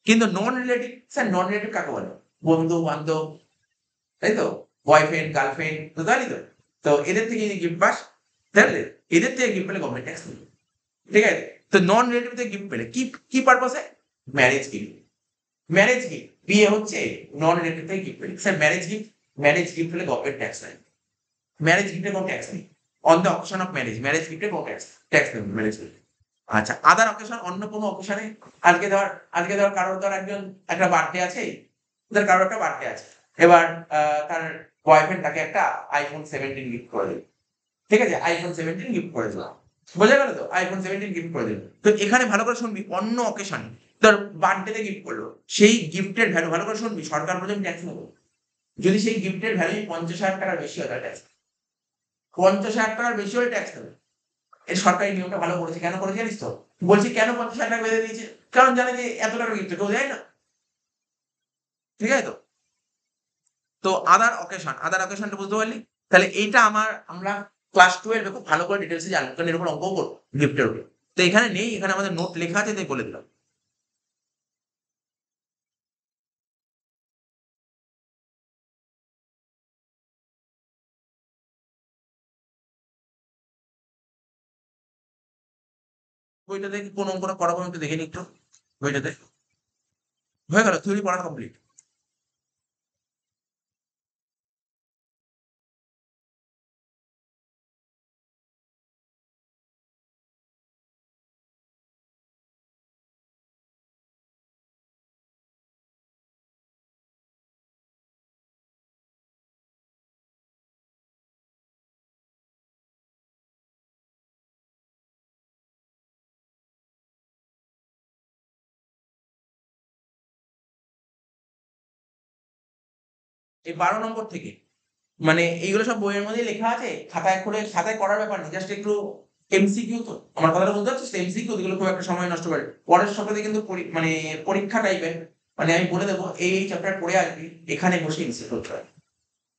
কিন্তু নন রিলেটিভ, স্যার নন রিলেটিভ কাকে বলে? বন্ধু বান্ধব, তাই তো? বয়ফ্রেন্ড গার্লফ্রেন্ড, বুঝতে পারলি তো? তো এদের থেকে যদি গিফট পাস, তাহলে এদের থেকে গিফট পেলে গভর্নমেন্ট ট্যাক্স নেবে। ঠিক আছে? তো নন রিলেটিভ থেকে গিফট পেলে কি, কি পারপাসে? ম্যারেজ গিফট, ম্যারেজ গিফট, বিয়ে হচ্ছে, নন রিলেটিভ থেকে গিফট পেলে। Sir marriage gift, marriage gift পেলে গভর্নমেন্ট ট্যাক্স নেয়। ম্যারেজ গিফটে কোনো ট্যাক্স নেই। On the occasion of marriage, marriage গিফটে কোনো ট্যাক্স, ট্যাক্স নেই ম্যারেজ গিফটে। আচ্ছা, আদার অকেশন, অন্য কোনো অকেশনে, আজকে ধর, আজকে ধর কারোর ধর একজন একটা বার্থডে আছে, ধর কারোর একটা বার্থডে আছে, এবার তার বয়ফ্রেন্ড তাকে একটা iPhone 17 গিফট করে দিল। ঠিক আছে, iPhone 17 গিফট করে দিল। বোঝা গেল তো? iPhone 17 গিফট করে দিল। তো এখানে ভালো করে শুনবি, অন্য অকেশনে, তোর বার্থডেতে গিফট করলো, সেই গিফটের ভ্যালু ভালো করে শুনবি, সরকার বলছে ট্যাক্স নেবো। যদি সেই গিফটের ভ্যালু 50,000 টাকার বেশি হয়, তাহলে ট্যাক্স, 50,000 টাকার বেশি হলে ট্যাক্স দেবে। এই সরকারি নিয়মটা ভালো করেছে, কেন করেছে জানিস তো? বলছি কেন 50,000 টাকা বেঁধে দিয়েছে? কারণ জানে যে এত টাকা গিফট কেউ দেয় না। ঠিক আছে তো? তো আদার অকেশন, আদার অকেশনটা বুঝতে পারলি? তাহলে এইটা আমরা ক্লাস 12-এ খুব ভালো করে ডিটেলসে জানবো, কারণ এর উপর অঙ্ক করবো গিফটের উপর। তো এখানে নেই, এখানে আমাদের নোট লেখা আছে, তাই বলে দিলাম। বইটা দেখে কোন অঙ্কটা করাবো আমি একটু দেখে নি একটু, বইটাতে। হয়ে গেল, থিওরি পড়া কমপ্লিট। এই 12 নম্বর থেকে, মানে এইগুলো সব বইয়ের মধ্যেই লেখা আছে, খাতায় করে, খাতায় করার ব্যাপার নেই, জাস্ট একটু এমসিকিউ তো আমার কথাটা বুঝতে পারছিস, এমসিকিউ যেগুলো খুব একটা সময় নষ্ট করে, পরের সপ্তাহে কিন্তু মানে পরীক্ষা টাইপের, মানে আমি বলে দেবো এই চ্যাপ্টার পড়ে আসবি, এখানে বসে এমসিকিউ করতে হবে,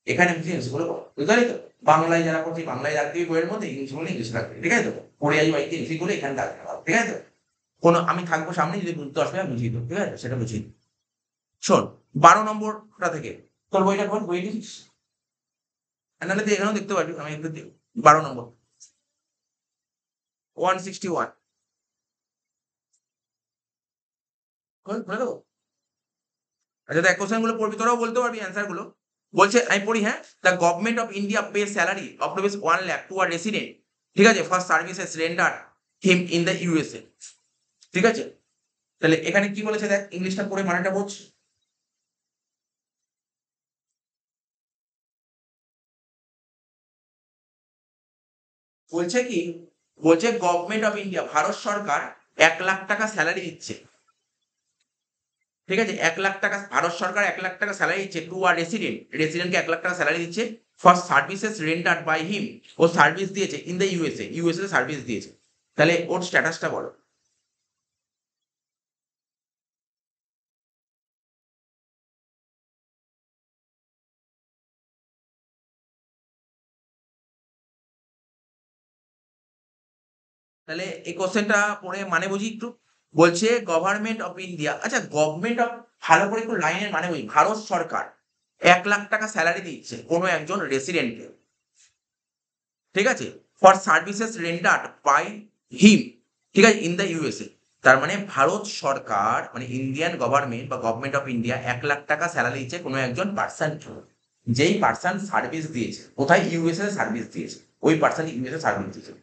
এখানে বসে এমসিকিউ গুলো করো, বুঝতে পারলি তো? বাংলায় যারা করছি বাংলায় রাখবি বইয়ের মধ্যে, ইংলিশ বলে ইংলিশ রাখবি, ঠিক আছে তো? পড়ে আসবি বাড়িতে এমসিকিউ গুলো এখানে রাখতে হবে, ঠিক আছে তো? কোনো আমি থাকবো সামনে, যদি বুঝতে অসুবিধা আমি বুঝিয়ে দেবো, ঠিক আছে? সেটা বুঝিয়ে দিই। শোন, 12 নম্বরটা থেকে তোর বইটা কোন বই লিখিস, নাহলে তুই এখানেও দেখতে পারবি, আমি একটু 12 নম্বর 161 খুলে দেবো। আচ্ছা দেখ, কোশ্চেন গুলো পড়বি, তোরাও বলতে পারবি অ্যান্সার গুলো। বলছে, আমি পড়ি, হ্যাঁ। The government of India pay salary of rupees 1 lakh to a resident, ঠিক আছে, for services render him in the USA, ঠিক আছে? তাহলে এখানে কি বলেছে দেখ, ইংলিশটা পড়ে মানেটা বোঝ। বলছে কি, বলছে গভর্নমেন্ট অফ ইন্ডিয়া, ভারত সরকার 1 লাখ টাকা স্যালারি দিচ্ছে, ঠিক আছে? 1 লাখ টাকা ভারত সরকার 1 লাখ টাকা স্যালারি দিচ্ছে টু আর রেসিডেন্ট, রেসিডেন্টকে 1 লাখ টাকা স্যালারি দিচ্ছে for services rendered by him, ও সার্ভিস দিয়েছে in the USA, USA service দিয়েছে। তাহলে ওর স্ট্যাটাসটা বলো। তাহলে এই কোশ্চেনটা পড়ে মানে বুঝি একটু। বলছে গভর্নমেন্ট অফ ইন্ডিয়া, আচ্ছা গভর্নমেন্ট অফ, ভালো করে একটু লাইনের মানে বুঝি, ভারত সরকার 1 লাখ টাকা স্যালারি দিচ্ছে কোনো একজন রেসিডেন্টকে, ঠিক আছে, for services rendered by him, ঠিক আছে, ইন দ্য ইউএসএ। তার মানে ভারত সরকার, মানে ইন্ডিয়ান গভর্নমেন্ট বা গভর্নমেন্ট অফ ইন্ডিয়া 1 লাখ টাকা স্যালারি দিচ্ছে কোনো একজন পার্সন, যেই পার্সন সার্ভিস দিয়েছে কোথায়, ইউএসএ সার্ভিস দিয়েছে, ওই পার্সন ইউএসএ সার্ভিস দিয়েছে।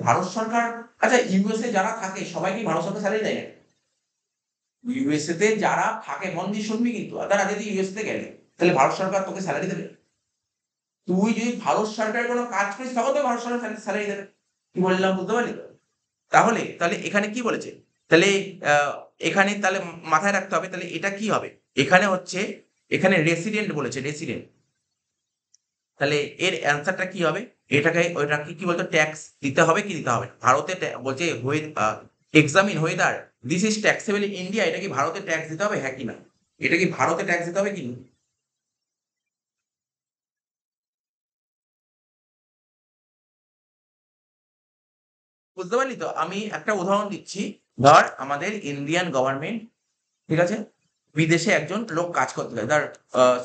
ভারত সরকার, আচ্ছা ইউএসএ যারা থাকে সবাইকে ভারত সরকার স্যালারি দেয় না? ইউএসএ তে যারা থাকে, মন দিয়ে শুনবি কিন্তু, তারা যদি ইউএসএ তে গেলে, তাহলে ভারত সরকার তোকে স্যালারি দেবে? তুই যদি ভারত সরকারের কোনো কাজ করিস তখন তো ভারত সরকার স্যালারি দেবে। কি বললাম বুঝতে পারলি তো? তাহলে তাহলে এখানে কি বলেছে, তাহলে এখানে তাহলে মাথায় রাখতে হবে, তাহলে এটা কি হবে, এখানে হচ্ছে, এখানে রেসিডেন্ট বলেছে, রেসিডেন্ট, তাহলে এর অ্যান্সারটা কি হবে? এটাকে ওইটাকে কি বলতো, ট্যাক্স দিতে হবে কি দিতে হবে না? ভারতে বলছে examine whether this is taxable in India, এটা কি ভারতে ট্যাক্স দিতে হবে, হ্যাঁ কি না? এটা কি ভারতে ট্যাক্স দিতে হবে কি না? বুঝতে পারলি তো? আমি একটা উদাহরণ দিচ্ছি। ধর আমাদের ইন্ডিয়ান গভর্নমেন্ট, ঠিক আছে, বিদেশে একজন লোক কাজ করতে যায়, ধর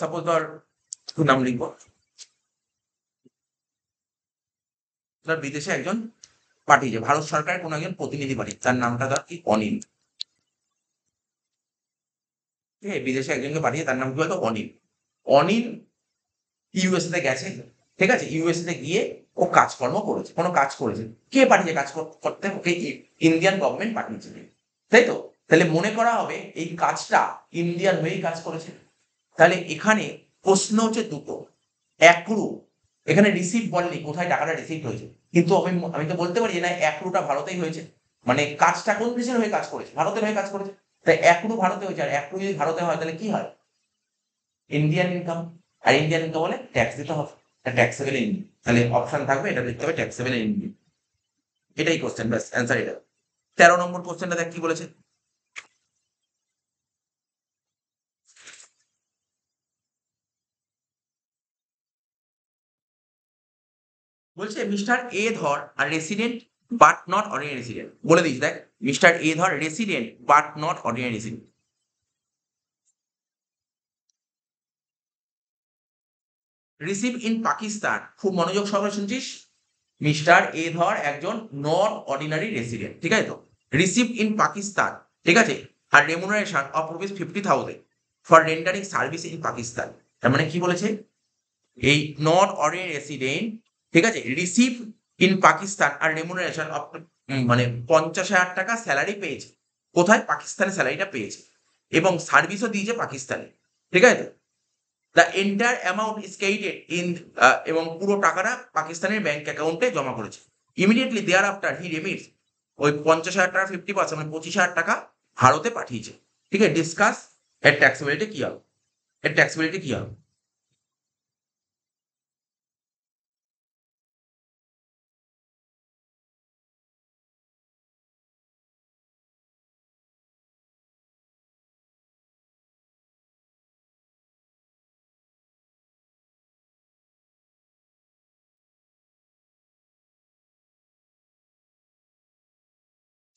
সাপোজ ধর, তোর নাম লিখবো, ধর বিদেশে একজন পাঠিয়েছে, ভারত সরকারের কোনো একজন প্রতিনিধি পাঠিয়েছে, তার নামটা ধর কি, অনিল, ঠিক আছে? বিদেশে একজনকে পাঠিয়ে, তার নাম কি বলতো, অনিল। অনিল ইউএসএ তে গেছে, ঠিক আছে, ইউএসএ তে গিয়ে ও কাজকর্ম করেছে, কোনো কাজ করেছে, কে পাঠিয়েছে কাজ করতে, ওকে ইন্ডিয়ান গভর্নমেন্ট পাঠিয়েছে, তাই তো? তাহলে মনে করা হবে এই কাজটা ইন্ডিয়ান হয়েই কাজ করেছে। তাহলে এখানে প্রশ্ন হচ্ছে দুটো, অ্যাক্রু, এখানে রিসিভ বলেনি কোথায় টাকাটা রিসিভ হয়েছে, কিন্তু আমি তো বলতে পারি যে না, অ্যাক্রুটা ভারতেই হয়েছে, মানে কাজটা কোন দেশের হয়ে কাজ করেছে, ভারতের হয়ে কাজ করেছে, তাই অ্যাক্রু ভারতে হয়েছে, আর অ্যাক্রু যদি ভারতে হয় তাহলে কি হয়, ইন্ডিয়ান ইনকাম, আর ইন্ডিয়ান ইনকাম হলে ট্যাক্স দিতে হবে, ট্যাক্সেবল ইন, তাহলে অপশন থাকবে, এটা লিখতে হবে ট্যাক্সেবল ইন। এটাই কোশ্চেন, ব্যাস অ্যান্সার এটা। 13 নম্বর কোশ্চেনটা দেখ কি বলেছে। বলছে মিস্টার এ ধর R resident but not ordinary resident, বলে দিস দেখ, মিস্টার এ ধর resident but not ordinary resident, receive in Pakistan, খুব মনোযোগ সহকারে শুনছিস, মিস্টার এ ধর একজন নট অর্ডিনারি রেসিডেন্ট, ঠিক আছে তো, রিসিভ ইন পাকিস্তান, ঠিক আছে, আর remuneration of rupees 50,000 for rendering service in Pakistan. তার মানে কি বলেছে, এই নট অর্ডিনারি রেসিডেন্ট, ঠিক আছে, রিসিভ ইন পাকিস্তান আর রেমুনারেশন অফ, মানে 50,000 টাকা স্যালারি পেয়েছে, কোথায়, পাকিস্তানে স্যালারিটা পেয়েছে, এবং সার্ভিসও দিয়েছে পাকিস্তানে, ঠিক আছে? The entire amount is credited in, এবং পুরো টাকাটা পাকিস্তানের ব্যাংক অ্যাকাউন্টে জমা করেছে। ইমিডিয়েটলি দেয়ার আফটার হি রেমিটস, ওই 50,000 টাকা 50%, মানে 25,000 টাকা ভারতে পাঠিয়েছে, ঠিক আছে? ডিসকাস এর ট্যাক্সেবিলিটি কি হবে, এর ট্যাক্সেবিলিটি কি হবে?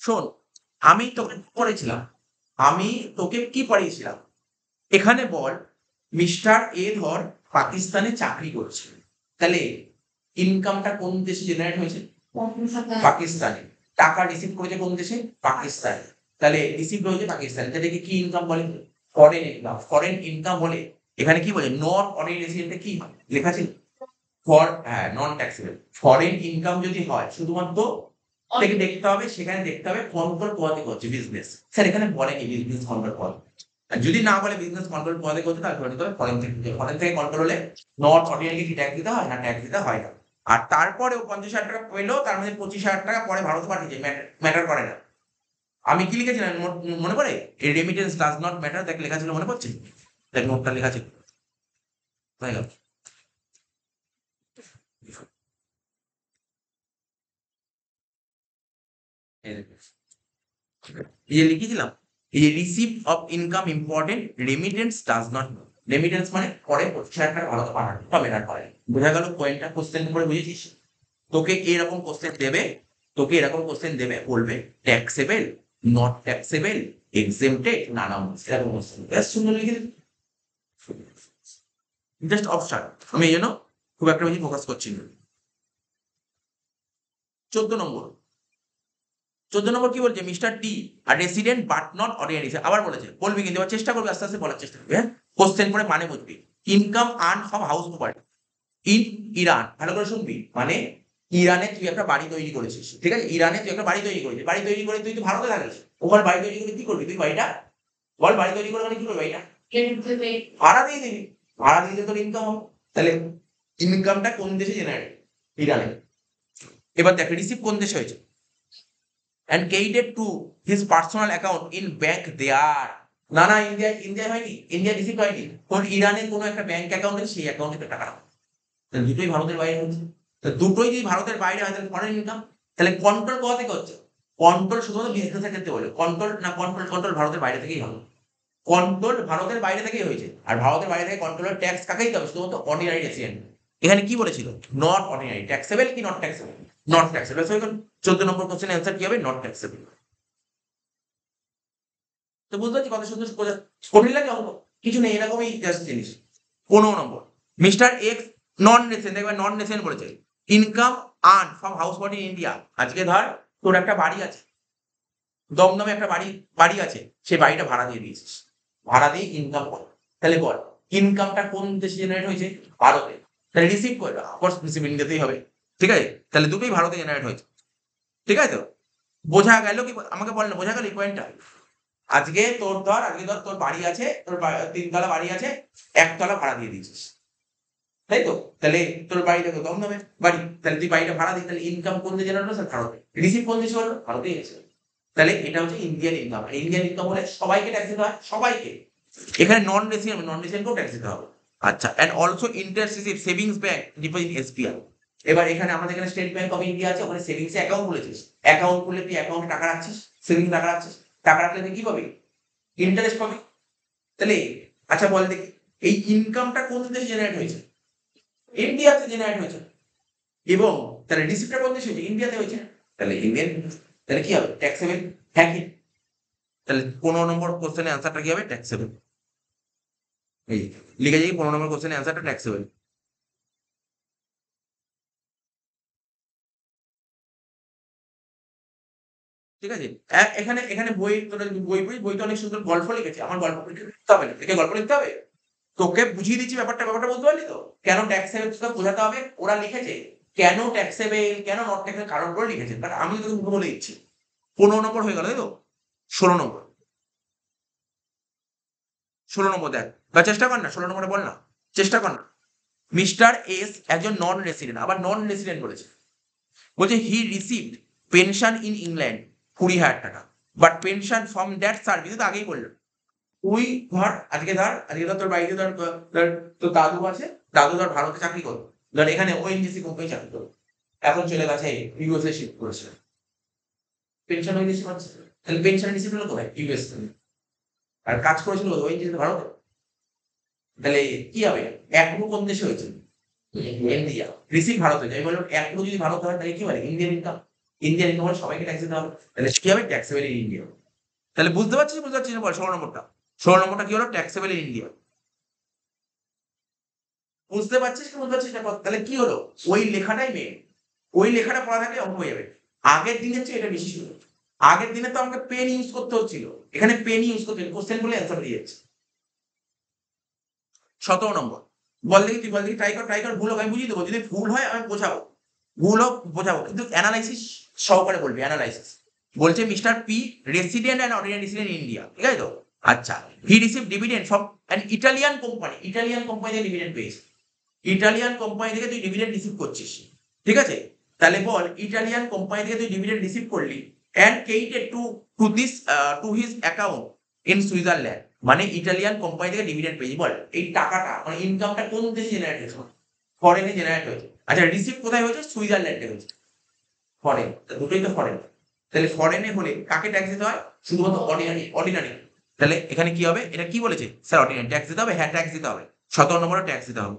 শোন, আমি তোকে পড়েছিলাম, আমি তোকে কি পড়িয়েছিলাম? এখানে বল, মিস্টার এ ধর পাকিস্তানে চাকরি করছে, তাহলে ইনকামটা কোন দেশে জেনারেট হয়েছে? পাকিস্তানে। টাকা রিসিভ করেছে কোন দেশে? পাকিস্তানে। তাহলে রিসিভ হয়েছে পাকিস্তানে, তাদেরকে কি ইনকাম বলে? Foreign income. ফরেন ইনকাম হলে এখানে কি বলে? নট অনেক রেসিডেন্টে কি হয় লেখা ছিল? হ্যাঁ, নন ট্যাক্সেবল। ফরেন ইনকাম যদি হয় শুধুমাত্র থেকে দেখতে হবে, সেখানে দেখতে হবে কন্ট্রোল পদে করছে বিজনেস। স্যার এখানে বলেনি বিজনেস কন্ট্রোল পদ। আর যদি না বলে বিজনেস কন্ট্রোল পদে করছে, তাহলে ধরে নিতে হবে ফরেন থেকে। ফরেন থেকে কন্ট্রোল হলে নট অর্ডিনারি কি ট্যাক্স দিতে হয়? না, ট্যাক্স দিতে হয় না। আর তারপরেও 50,000 টাকা পেলেও তার মধ্যে 25,000 টাকা পরে ভারতে পাঠিয়েছে, ম্যাটার করে না। আমি কি লিখেছিলাম মনে পড়ে? রেমিটেন্স ডাজ নট ম্যাটার, দেখ লেখা ছিল, মনে পড়ছে? দেখ নোটটা লেখা ছিল। তাই গেল। এই যে লিখেছিলাম, এই যে receive of income important, remittance does not. Remittance মানে পরে 25,000 টাকা ভারতে পাঠানো, এটা ম্যাটার করে। বোঝা গেল পয়েন্টটা? কোশ্চেন করে বুঝেছিস? তোকে এরকম কোশ্চেন দেবে, তোকে এরকম কোশ্চেন দেবে, বলবে ট্যাক্সেবল, নট ট্যাক্সেবল, এক্সেমটেড, নানা এরকম কোশ্চেন। ব্যাস সুন্দর লিখে দিবি, জাস্ট অপশন। আমি এই জন্য খুব একটা বেশি ফোকাস করছি না। 14 নম্বর, 14 নম্বর কি বলছে? Mister T R resident but not ordinary. আবার বলেছে, বলবি কিন্তু এবার চেষ্টা করবি, আস্তে আস্তে বলার চেষ্টা করবি। হ্যাঁ, কোশ্চেন করে মানে বুঝবি। Income earn from house property in Iran. ভালো করে শুনবি, মানে ইরানে তুই একটা বাড়ি তৈরি করেছিস, ঠিক আছে? ইরানে তুই একটা বাড়ি তৈরি করেছিস, বাড়ি তৈরি করে তুই তো ভারতে থাকিস, ওখানে বাড়ি তৈরি করে কি করবি তুই বাড়িটা? বল, বাড়ি তৈরি করে মানে কি করবি বাড়িটা? ভাড়া দিয়ে দিবি। ভাড়া দিয়ে তোর ইনকাম হবে। তাহলে ইনকামটা কোন দেশে জেনারেট? ইরানে। এবার দেখ, রিসিভ কোন দেশে হয়েছে? and credited to his personal account in bank there. না না, ইন্ডিয়ায় হয়নি, ইন্ডিয়া রিসিভ হয়নি, তোর ইরানের কোনো একটা ব্যাংক অ্যাকাউন্ট আছে, সেই অ্যাকাউন্টে টাকা রাখো। তাহলে দুটোই ভারতের বাইরে হচ্ছে। দুটোই যদি ভারতের বাইরে হয় তাহলে ফরেন ইনকাম। তাহলে কন্ট্রোল কোথা থেকে হচ্ছে? কন্ট্রোল শুধুমাত্র বিজনেসের ক্ষেত্রে বলে, কন্ট্রোল না, কন্ট্রোল কন্ট্রোল ভারতের বাইরে থেকেই হবে। কন্ট্রোল ভারতের বাইরে থেকেই হয়েছে। আর ভারতের বাইরে থেকে কন্ট্রোলের ট্যাক্স কাকে দিতে হবে? শুধুমাত্র অর্ডিনারি রেসিডেন্ট। এখানে কি বলেছিল? Not ordinary. ট্যাক্সেবল কি not taxable? Not taxable. 14 number question answer কি হবে? Not taxable. তো বুঝতে পারছি কত সুন্দর কঠিন লাগে অঙ্ক? কিছু নেই, এরকমই জাস্ট জিনিস। 15 নম্বর, মিস্টার এক্স নন রেসিডেন্ট, দেখবে নন রেসিডেন্ট বলেছে, income earn from house body in India. আজকে ধর তোর একটা বাড়ি আছে, দমদমে একটা বাড়ি বাড়ি আছে, সেই বাড়িটা ভাড়া দিয়ে দিয়েছিস, ভাড়া দিয়ে ইনকাম কর। তাহলে বল, ইনকামটা কোন দেশে জেনারেট হয়েছে? ভারতে। তাহলে রিসিভ করবে, অফকোর্স রিসিভ ইন্ডিয়াতেই হবে, ঠিক আছে? তাহলে দুটোই ভারতে জেনারেট হয়েছে, ঠিক আছে? তো বোঝা গেল কি? আমাকে বল না, বোঝা গেল এই পয়েন্টটা? আজকে ধর তোর বাড়ি আছে, তোর 3 তলা বাড়ি আছে, 1 তলা ভাড়া দিয়ে দিয়েছিস, তাই তো? তাহলে তোর বাড়িটা তো দমদমে বাড়ি, তাহলে তুই বাড়িটা ভাড়া দিই, তাহলে ইনকাম কোন দেশে জেনারেট হলো? ভারতে। রিসিভ কোন দেশে হলো? ভারতে এসেছে। তাহলে এটা হচ্ছে ইন্ডিয়ান ইনকাম। ইন্ডিয়ান ইনকাম হলে সবাইকে ট্যাক্স দিতে হয়, সবাইকে। এখানে নন রেসিডেন্টকেও ট্যাক্স দিতে হবে। আচ্ছা, and also interest receive savings bank deposit SBI. এবার এখানে আমাদের এখানে স্টেট ব্যাংক অফ ইন্ডিয়া আছে, ওখানে সেভিংস অ্যাকাউন্ট খুলেছিস, অ্যাকাউন্ট খুলে তুই অ্যাকাউন্টে টাকা রাখছিস, সেভিংস টাকা রাখছিস, টাকা রাখলে তুই কি পাবি? ইন্টারেস্ট পাবি। তাহলে আচ্ছা বল দেখি, এই ইনকামটা কোন দেশে জেনারেট হয়েছে? ইন্ডিয়াতে জেনারেট হয়েছে। এবং তাহলে রিসিপ্টটা কোন দেশে হয়েছে? ইন্ডিয়াতে হয়েছে। তাহলে ইন্ডিয়ান, তাহলে কি হবে? ট্যাক্সেবল। হ্যাঁ কি? তাহলে 15 নম্বর কোশ্চেনের অ্যান্সারটা কি হবে? ট্যাক্সেবল। এই লিখে যাই, 15 নম্বর কোশ্চেনের অ্যান্সারটা ট্যাক্সেবল। ঠিক আছে? এখানে এখানে বই, তোরা বইটা অনেক সুন্দর গল্প লিখেছে, আমার গল্প লিখতে হবে না, তোকে গল্প লিখতে হবে? তোকে বুঝিয়ে দিচ্ছি ব্যাপারটা বুঝতে পারলি তো? কেন ট্যাক্সেবল তোকে বোঝাতে হবে, ওরা লিখেছে কেন ট্যাক্সেবল, কেন নট ট্যাক্সেবল, কারণগুলো লিখেছে, বাট আমি তোকে মুখে বলে দিচ্ছি। 15 নম্বর হয়ে গেল, তাই তো? 16 নম্বর, 16 নম্বর দেখ, বা চেষ্টা কর না, 16 নম্বরে বল না, চেষ্টা কর না। মিস্টার এস একজন নন রেসিডেন্ট, আবার নন রেসিডেন্ট বলেছে, বলছে হি রিসিভড পেনশন ইন ইংল্যান্ড 20,000 টাকা, but pension from that service, তো আগেই বললো। তুই আজকে ধর তোর বাড়িতে ধর তোর দাদু আছে, দাদু ধর ভারতে চাকরি করতো, ধর এখানে ওএনজিসি কোম্পানি চাকরি করতো, এখন চলে গেছে ইউএসএ শিফট করেছে, পেনশন ওই দেশে পাচ্ছে। তাহলে পেনশন রিসিভ হলো কোথায়? ইউএস। আর কাজ করেছিল ওএনজিসি ভারতে। তাহলে কি হবে? একটু কোন দেশে হয়েছে? ইন্ডিয়া। রিসিভ ভারত হয়েছে। আমি বললাম একটু যদি ভারত হয় তাহলে কি বলে? Indian income. ইন্ডিয়ান ইনকাম হলে সবাইকে ট্যাক্স দিতে হবে, তাহলে কি হবে? Taxable in India. তাহলে বুঝতে পারছিস না বল? 16 নম্বরটা, 16 নম্বরটা কি হলো? Taxable in India. বুঝতে পারছিস কি বুঝতে পারছিস না? তাহলে কি হলো? ওই লেখাটাই মেন, ওই লেখাটা পড়া থাকলে অঙ্ক হয়ে যাবে। আগের দিনের চেয়ে এটা বেশি ছিল। আগের দিনে তো আমাকে পেন ইউজ করতে হচ্ছিল, এখানে পেন ইউজ করতে কোশ্চেন বলে অ্যান্সার দিয়ে যাচ্ছে। 17 নম্বর, বল দেখি, তুই বল দেখি, ট্রাই কর, ভুল হোক আমি বুঝিয়ে দেবো, যদি ভুল হয় আমি বোঝাবো, ভুল হোক বোঝাবো, কিন্তু অ্যানালাইসিস সহকারে বলবি, অ্যানালাইসিস। বলছে mister P resident and ordinary resident in India, ঠিক আছে তো? আচ্ছা, হি receive dividend from an Italian company, Italian company থেকে ডিভিডেন্ড পেয়েছে, ইটালিয়ান কোম্পানি থেকে তুই ডিভিডেন্ড রিসিভ করছিস, ঠিক আছে? তাহলে বল ইটালিয়ান কোম্পানি থেকে তুই ডিভিডেন্ড রিসিভ করলি and credited to his account in Switzerland, মানে ইটালিয়ান কোম্পানি থেকে ডিভিডেন্ড পেয়েছি। বল এই টাকাটা মানে ইনকামটা কোন দেশে জেনারেট হয়েছে? ফরেনে জেনারেট হয়েছে। আচ্ছা, রিসিভ কোথায় হয়েছে? সুইজারল্যান্ডে হয়েছে। ফরেন, দুটোই তো ফরেন। তাহলে ফরেনে হলে কাকে ট্যাক্স দিতে হয়? শুধুমাত্র অর্ডিনারি। তাহলে এখানে কি হবে? এটা কি বলেছে স্যার? অর্ডিনারি ট্যাক্স দিতে হবে। হ্যাঁ, ট্যাক্স দিতে হবে, 17 নম্বরে ট্যাক্স দিতে হবে।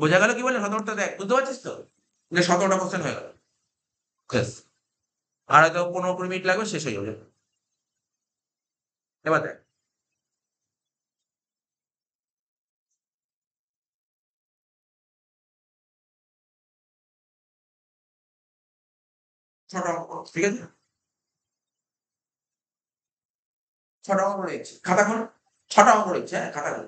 বোঝা গেল কি বলে? 17টা দেখ, বুঝতে পারছিস তো? 17টা কোশ্চেন হয়ে গেল। ব্যাস, আর হয়তো 15-20 মিনিট লাগবে, শেষ হয়ে যাবে। এবার দেখ, 6টা অঙ্ক করো, ঠিক আছে? 6টা অঙ্ক করে দিচ্ছি, খাতা খোল। 6টা অঙ্ক করে দিচ্ছি, হ্যাঁ, খাতা খোল।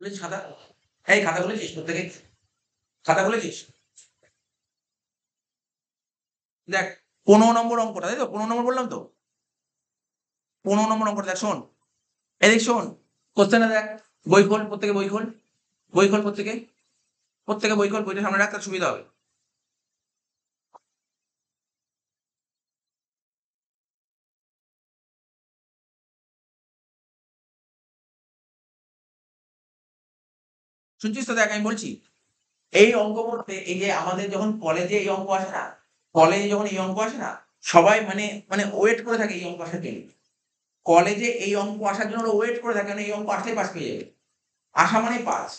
খুলেছিস খাতা? এই খাতা খুলেছিস প্রত্যেকে? খাতা খুলেছিস? দেখ, 15 নম্বর অঙ্কটা, তাই তো? 15 নম্বর বললাম তো? 15 নম্বর অঙ্কটা দেখ, শোন, এদিক শোন, কোশ্চেনটা দেখ। বই খোল, প্রত্যেকে বই খোল, বই খোল, প্রত্যেকে বই খোল, বইটা সামনে রাখ, তার সুবিধা হবে। শুনছিস তো? দেখ আমি বলছি, এই অঙ্ক করতে, এই যে আমাদের যখন কলেজে এই অঙ্ক আসে না, কলেজে যখন এই অঙ্ক আসে না, সবাই মানে মানে ওয়েট করে থাকে এই অঙ্ক আসার জন্য। কলেজে এই অঙ্ক আসার জন্য ওয়েট করে থাকে, মানে এই অঙ্ক আসলেই পাস পেয়ে যাবে। আসা মানে পাস,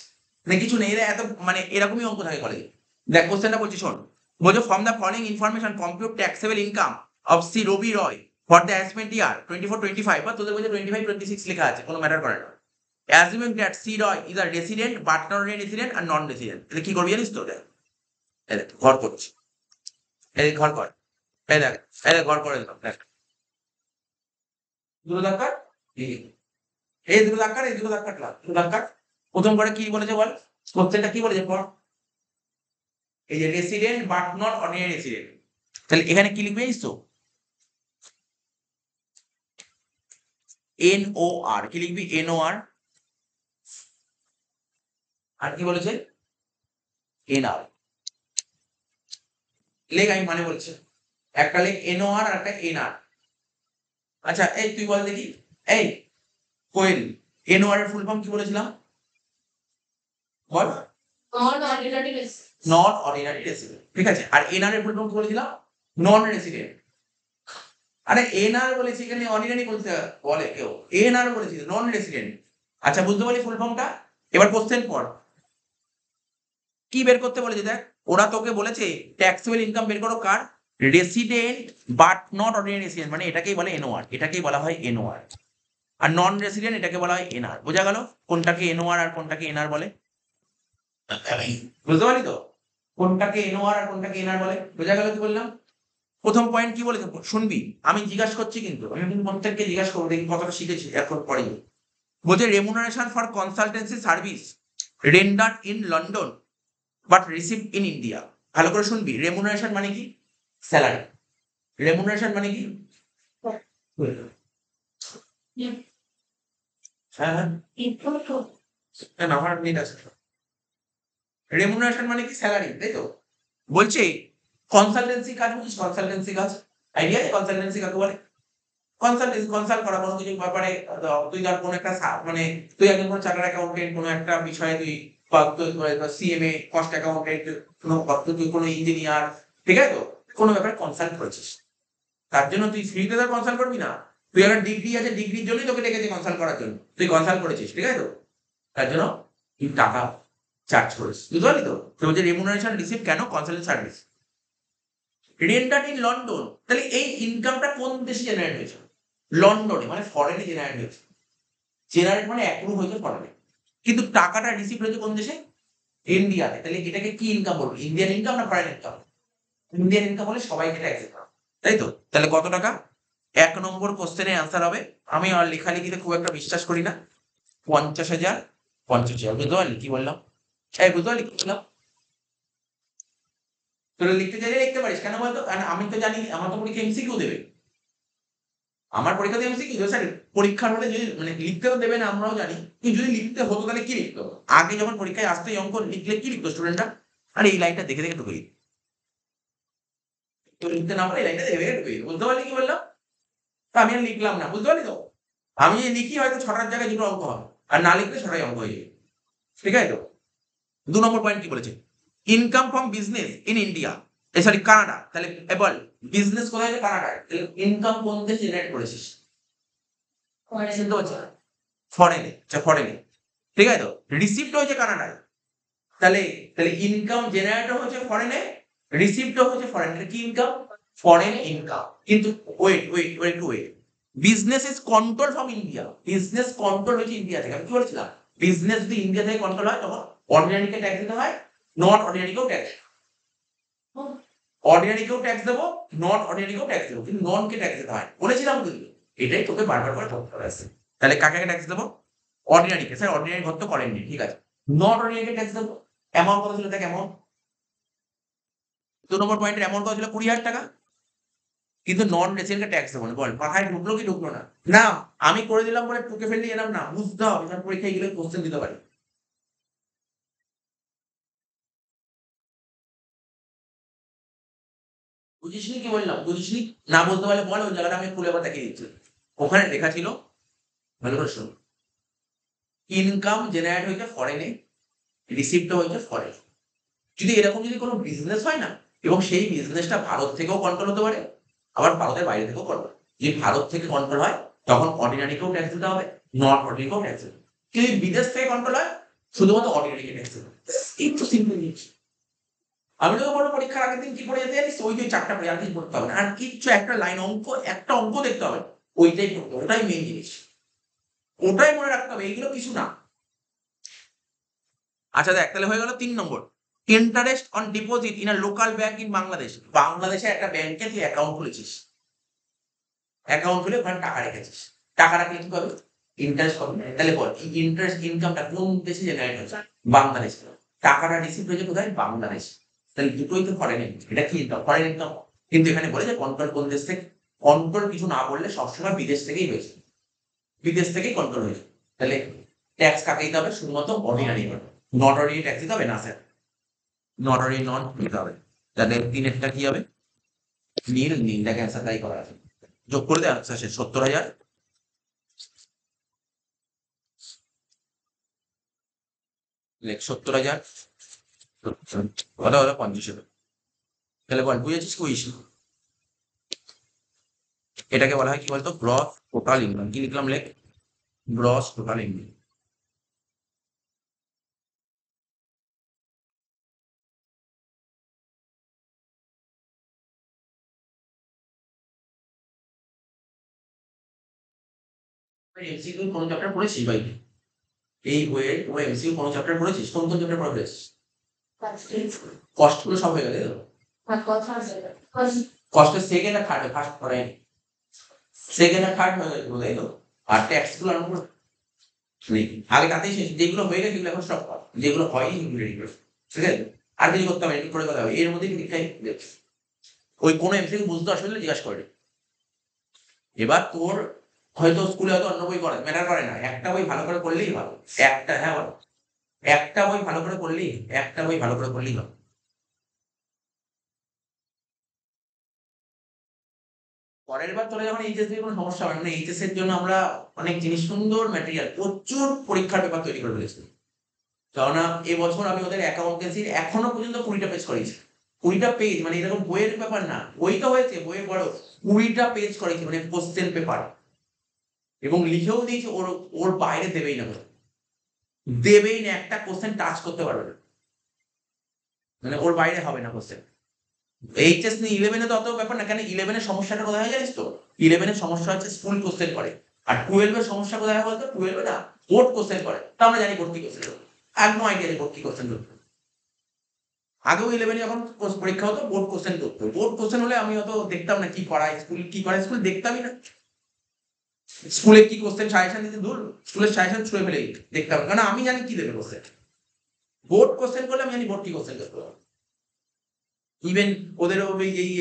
মানে কিছু নেই, এরা এত মানে এরকমই অঙ্ক থাকে কলেজে। দেখ কোশ্চেনটা বলছি, শোন। বলছো from the following information compute taxable income of C Rabi Roy for the assessment year 24-25, বা তোদের বলছে 25-26 লেখা আছে, কোনো ম্যাটার করে না। Assuming that C Roy is a resident but not resident আর নন রেসিডেন্ট, তাহলে কি করবি জানিস তো? দেখ, এই দেখ, ঘর করছি, এই ঘর কর, এই দেখ, এই দেখ, ঘর করে দিলাম, দেখ, দুটো দাগ কাট, এই দুটো দাগ কাট, এই দুটো দাগ কাটলাম, দুটো দাগ কাট। প্রথম করে কি বলেছে বল? কোশ্চেনটা কি বলেছে পড়। এই যে resident but not ordinary resident, তাহলে এখানে কি লিখবে জানিস তো? NOR, কি লিখবি? NOR। আর কি বলেছে? NR। লেখ, আমি মানে বলছি, একটা লেখ NOR আর একটা NR। আচ্ছা, এই তুই বল দেখি, এই কোয়েল, NOR এর ফুল ফর্ম কি বলেছিলাম? বল। নট অর্ডিনারি রেসিডেন্ট, ঠিক আছে। আর NR এর ফুল ফর্ম কি বলেছিলাম? Non resident. আরে NR বলেছি, এখানে অর্ডিনারি বলতে বলে কেউ? NR বলেছি, নন রেসিডেন্ট। আচ্ছা, বুঝতে পারলি ফুল ফর্মটা? এবার কোশ্চেন পড়, কি বের করতে বলেছে দেখ। ওরা তোকে বলেছে ট্যাক্সেবল ইনকাম বের করো কার? Resident but not ordinary resident, মানে এটাকেই বলে NOR, এটাকেই বলা হয় NOR। আর নন রেসিডেন্ট এটাকে বলা হয় NR। বোঝা গেল কোনটাকে NOR আর কোনটাকে NR বলে? বুঝতে পারলি তো? কোনটাকে NOR আর কোনটাকে NR বলে? বোঝা গেল কি বললাম? প্রথম পয়েন্ট কি বলেছে শুনবি, আমি জিজ্ঞাসা করছি, কিন্তু আমি কিন্তু প্রত্যেককে জিজ্ঞাসা করবো, দেখি কতটা শিখেছি এখন পরে। বলছে remuneration for consultancy service rendered in London but receive in India. ভালো করে শুনবি, রেমুনারেশন মানে কি? স্যালারি। রেমুনারেশন মানে কি? হ্যাঁ, হ্যাঁ, না, আমার নেট আছে। রেমুনারেশন মানে কি? স্যালারি, তাই তো? বলছে কনসালটেন্সি কাজ, বুঝিস? কনসালটেন্সি কাজ আইডিয়া আছে? কনসালটেন্সি কাকে বলে? কনসাল্ট করা কোনো কিছু ব্যাপারে। তুই ধর কোনো একটা মানে তুই একজন কোনো চার্টার্ড অ্যাকাউন্টেন্ট, কোনো একটা বিষয়ে তুই CMA, কস্ট অ্যাকাউন্টেন্ট, তুই কোনো ইঞ্জিনিয়ার, ঠিক আছে তো? কোনো ব্যাপারে কনসাল্ট করেছিস, তার জন্য তুই ফ্রিতে তো কনসাল্ট করবি না। তুই একটা ডিগ্রি আছে, ডিগ্রির জন্যই তোকে ডেকেছে কনসাল্ট করার জন্য, তুই কনসাল্ট করেছিস, ঠিক আছে তো? তার জন্য তুই টাকা চার্জ করিস, বুঝতে পারলি তো? তো যে রেমুনারেশন রিসিভ কেন? Consultant service renter in London. তাহলে এই ইনকামটা কোন দেশে জেনারেট হয়েছে? লন্ডনে, মানে ফরেনে জেনারেট হয়েছে। জেনারেট মানে অ্যাপ্রুভ হয়েছে ফরেনে, কিন্তু টাকাটা রিসিভ হয়েছে কোন দেশে? ইন্ডিয়াতে। তাহলে এটাকে কি ইনকাম বলবো? ইন্ডিয়ান ইনকাম না ফরেন ইনকাম? ইন্ডিয়ান ইনকাম হলে সবাইকে ট্যাক্স দিতে হবে, তাই তো? তাহলে কত টাকা? ১ নম্বর কোশ্চেনের অ্যান্সার হবে, আমি আর লেখালেখিতে খুব একটা বিশ্বাস করি না, ৫০,০০০, ৫০,০০০। বুঝতে পারলি কি বললাম? বুঝতে পারলি কি বললাম? তোরা লিখতে চাইলে লিখতে পারিস, কেন বলতো? কারণ আমি তো জানি আমার তো পরীক্ষা এমসিকিউ দেবে। আমার পরীক্ষাতে এমসিকিউ দেবে স্যার। পরীক্ষার হলে যদি মানে লিখতে তো দেবে না, আমরাও জানি, কিন্তু যদি লিখতে হতো তাহলে কি লিখতো? আগে যখন পরীক্ষায় আসতো এই অঙ্ক লিখলে কি লিখতো স্টুডেন্টরা? আরে এই লাইনটা দেখে দেখে ঢুকে দিত। তো লিখতে না পারে এই লাইনটা দেখে দেখে ঢুকে দিত। বুঝতে পারলি কি বললাম? তা আমি আর লিখলাম না, বুঝতে পারলি তো? আমি যদি লিখি হয়তো ৬টার জায়গায় ২টো অঙ্ক হবে, আর না লিখলে ৬টাই অঙ্ক হয়ে যাবে, ঠিক আছে তো? ২ নম্বর পয়েন্ট কি বলেছে? Income from business in India, sorry Canada. তাহলে বল, বিজনেস কোথায় হয়েছে? কানাডায়। তাহলে ইনকাম কোন দেশে জেনারেট করেছিস? শুনতে পাচ্ছি না? ফরেনে। আচ্ছা ফরেনে, ঠিক আছে তো? রিসিপ্ট হয়েছে কানাডায়। তাহলে তাহলে ইনকাম জেনারেটও হয়েছে ফরেনে, রিসিপ্টও হয়েছে ফরেনে। এটা কি ইনকাম? Foreign income. কিন্তু wait wait wait wait, business is control from India. Business control হয়েছে ইন্ডিয়া থেকে। আমি কি বলেছিলাম? বিজনেস যদি ইন্ডিয়া থেকে কন্ট্রোল হয় তখন অর্ডিনারিকে ট্যাক্স দিতে হয়, নন অর্ডিনারিকেও ট্যাক্স। অর্ডিনারিকেও ট্যাক্স দেবো, নন অর্ডিনারিকেও ট্যাক্স দেবো, কিন্তু নন কে ট্যাক্স দিতে হয় বলেছিলাম কিন্তু। এটাই তোকে বারবার করে বলতে হবে। তাহলে কাকে ট্যাক্স দেবো? অর্ডিনারিকে। স্যার অর্ডিনারি ঘর তো করেননি, ঠিক আছে। নন অর্ডিনারিকে ট্যাক্স দেবো। অ্যামাউন্ট কত ছিল দেখ? অ্যামাউন্ট ২ নম্বর পয়েন্টের অ্যামাউন্ট কত ছিল? ২০,০০০ টাকা। কিন্তু নন রেসিডেন্টকে ট্যাক্স দেবো না। বল মাথায় ঢুকলো কি ঢুকলো না? না, আমি করে দিলাম বলে টুকে ফেললে এলাম না, বুঝতে হবে, কারণ পরীক্ষায় গেলে কোশ্চেন দিতে পারি। বুঝিসনি কি বললাম? বুঝিসনি? না বুঝতে পারলে বল, ওই জায়গাটা আমি খুলে আবার দেখিয়ে দিচ্ছি। ওখানে লেখা ছিল, ভালো করে শোন, ইনকাম জেনারেট হয়েছে ফরেনে, রিসিপ্ট হয়েছে ফরেন। যদি এরকম যদি কোনো বিজনেস হয় না, এবং সেই বিজনেসটা ভারত থেকেও কন্ট্রোল হতে পারে, আবার ভারতের বাইরে থেকেও কন্ট্রোল। যদি ভারত থেকে কন্ট্রোল হয় তখন অর্ডিনারিকেও ট্যাক্স দিতে হবে, নন অর্ডিনারিকেও ট্যাক্স দিতে হবে। কিন্তু যদি বিদেশ থেকে কন্ট্রোল হয় শুধুমাত্র অর্ডিনারিকে ট্যাক্স দিতে হবে। একটু সিম্পল জিনিস। আমি তো বলবো পরীক্ষার আগের দিন কি পড়ে যেতে জানিস? ওই যে ৪টা পড়ে, আর কিছু পড়তে হবে না, আর কিচ্ছু, একটা লাইন অঙ্ক, একটা অঙ্ক দেখতে হবে, ওইটাই পড়তে হবে। ওটাই মেইন জিনিস, ওটাই মনে রাখতে হবে, এইগুলো কিছু না। আচ্ছা দেখ, তাহলে হয়ে গেল ৩ নম্বর। Interest on deposit in a local bank in Bangladesh. বাংলাদেশে একটা ব্যাংকে তুই অ্যাকাউন্ট খুলেছিস, অ্যাকাউন্ট খুলে ওখানে টাকা রেখেছিস, টাকা রাখলে কি পাবি? ইন্টারেস্ট পাবি। তাহলে বল এই ইন্টারেস্ট ইনকামটা কোন দেশে জেনারেট হয়েছে? বাংলাদেশ। টাকাটা রিসিভ হয়েছে কোথায়? বাংলাদেশ। তাহলে দুটোই তো ফরেন ইনকাম। এটা কি ইনকাম? Foreign income. কিন্তু এখানে বলে যে কন্ট্রোল কোন দেশ থেকে? কন্ট্রোল কিছু না বললে সবসময় বিদেশ থেকেই হয়েছে, বিদেশ থেকেই কন্ট্রোল হয়েছে। তাহলে ট্যাক্স কাকে দিতে হবে? শুধুমাত্র অর্ডিনারি, নট অর্ডিনারি ট্যাক্স দিতে হবে না স্যার, নট অর্ডিনারি নন দিতে হবে। তাহলে ৩-এরটা কি হবে? নীল, নীলটাকে অ্যান্সার তাই করা আছে। যোগ করে দেওয়া আনসার শেষ, ৭০,০০০ লেখ ৭০,০০০ কত হলো? ৫০,০০০। তাহলে বল বুঝেছিস কি বুঝিস? এটাকে বলা হয় কি বলতো? Gross total income. কি লিখলাম? লেখ গ্রস টোটাল ইনকাম। এমসিকিউ কোন চ্যাপ্টার পড়েছিস ভাই? এই বইয়ে ও এমসিকিউ কোন চ্যাপ্টার পড়েছিস? কোন কোন চ্যাপ্টার পড়ে ফেলেছিস? কষ্ট গুলো সব হয়ে গেল, তাই তো? কষ্টের সেকেন্ড আর থার্ড, ফার্স্ট পড়ায়নি। সেকেন্ড আর থার্ড হয়ে গেল, তাই তো? আর ট্যাক্স গুলো আরম্ভ করে নেই। আগে তাতেই শেষ। যেগুলো হয়ে গেছে সেগুলো এখন সব কর, যেগুলো হয়নি সেগুলো রেডি করে। ঠিক আছে? আর কিছু করতে হবে না, এডিট করে কথা হবে। এর মধ্যে পরীক্ষায় ওই কোনো এমসিকিউ বুঝতে অসুবিধা হলে জিজ্ঞাসা করবে। এবার তোর হয়তো স্কুলে হয়তো অন্য বই করে ম্যাটার করে না, একটা বই ভালো করে করলেই ভালো। একটা, হ্যাঁ বল, একটা বই ভালো করে করলেই, একটা বই ভালো করে করলেই হবে। পরের বার তোরা যখন এইচএস দিবি কোনো সমস্যা হবে না। মানে এইচএস এর জন্য আমরা অনেক জিনিস, সুন্দর ম্যাটেরিয়াল, প্রচুর পরীক্ষার পেপার তৈরি করে ফেলেছি। কেননা এবছর আমি ওদের অ্যাকাউন্টেন্সির এখনো পর্যন্ত ২০টা পেজ করিয়েছি। 20টা পেজ, মানে এরকম বইয়ের ব্যাপার না, বইটা হয়েছে বইয়ের বড়, 20টা পেজ করেছে মানে কোশ্চেন পেপার, এবং লিখেও দিয়েছে ওর ওর বাইরে দেবেই না, দেবেই না, একটা কোশ্চেন টাচ করতে পারবে না, মানে ওর বাইরে হবে না কোশ্চেন। এইচএস নিয়ে 11-এ তো অত ব্যাপার না, কেন 11-এর সমস্যাটা কোথায় হয় জানিস তো? 11-এর সমস্যা হচ্ছে স্কুল কোশ্চেন করে, আর 12-এর সমস্যা কোথায় হয় বলতো? 12-এ না বোর্ড কোশ্চেন করে, তা আমরা জানি বোর্ড কি কোশ্চেন করবে, একদম আইডিয়া নেই বোর্ড কি কোশ্চেন করবে। আগেও 11-এ যখন পরীক্ষা হতো বোর্ড কোশ্চেন করতো, বোর্ড কোশ্চেন হলে আমি অত দেখতাম না কি করায়, স্কুল কি করে, স্কুল দেখতামই না, স্কুলে কি কোশ্চেন সাজেশন দিতে দূর, স্কুলের সাজেশন ছুঁড়ে ফেলে দেখতাম, কারণ আমি জানি কি দেবে কোশ্চেন। বোর্ড কোশ্চেন করলে আমি জানি বোর্ড কি কোশ্চেন করতে হবে। ইভেন ওদেরও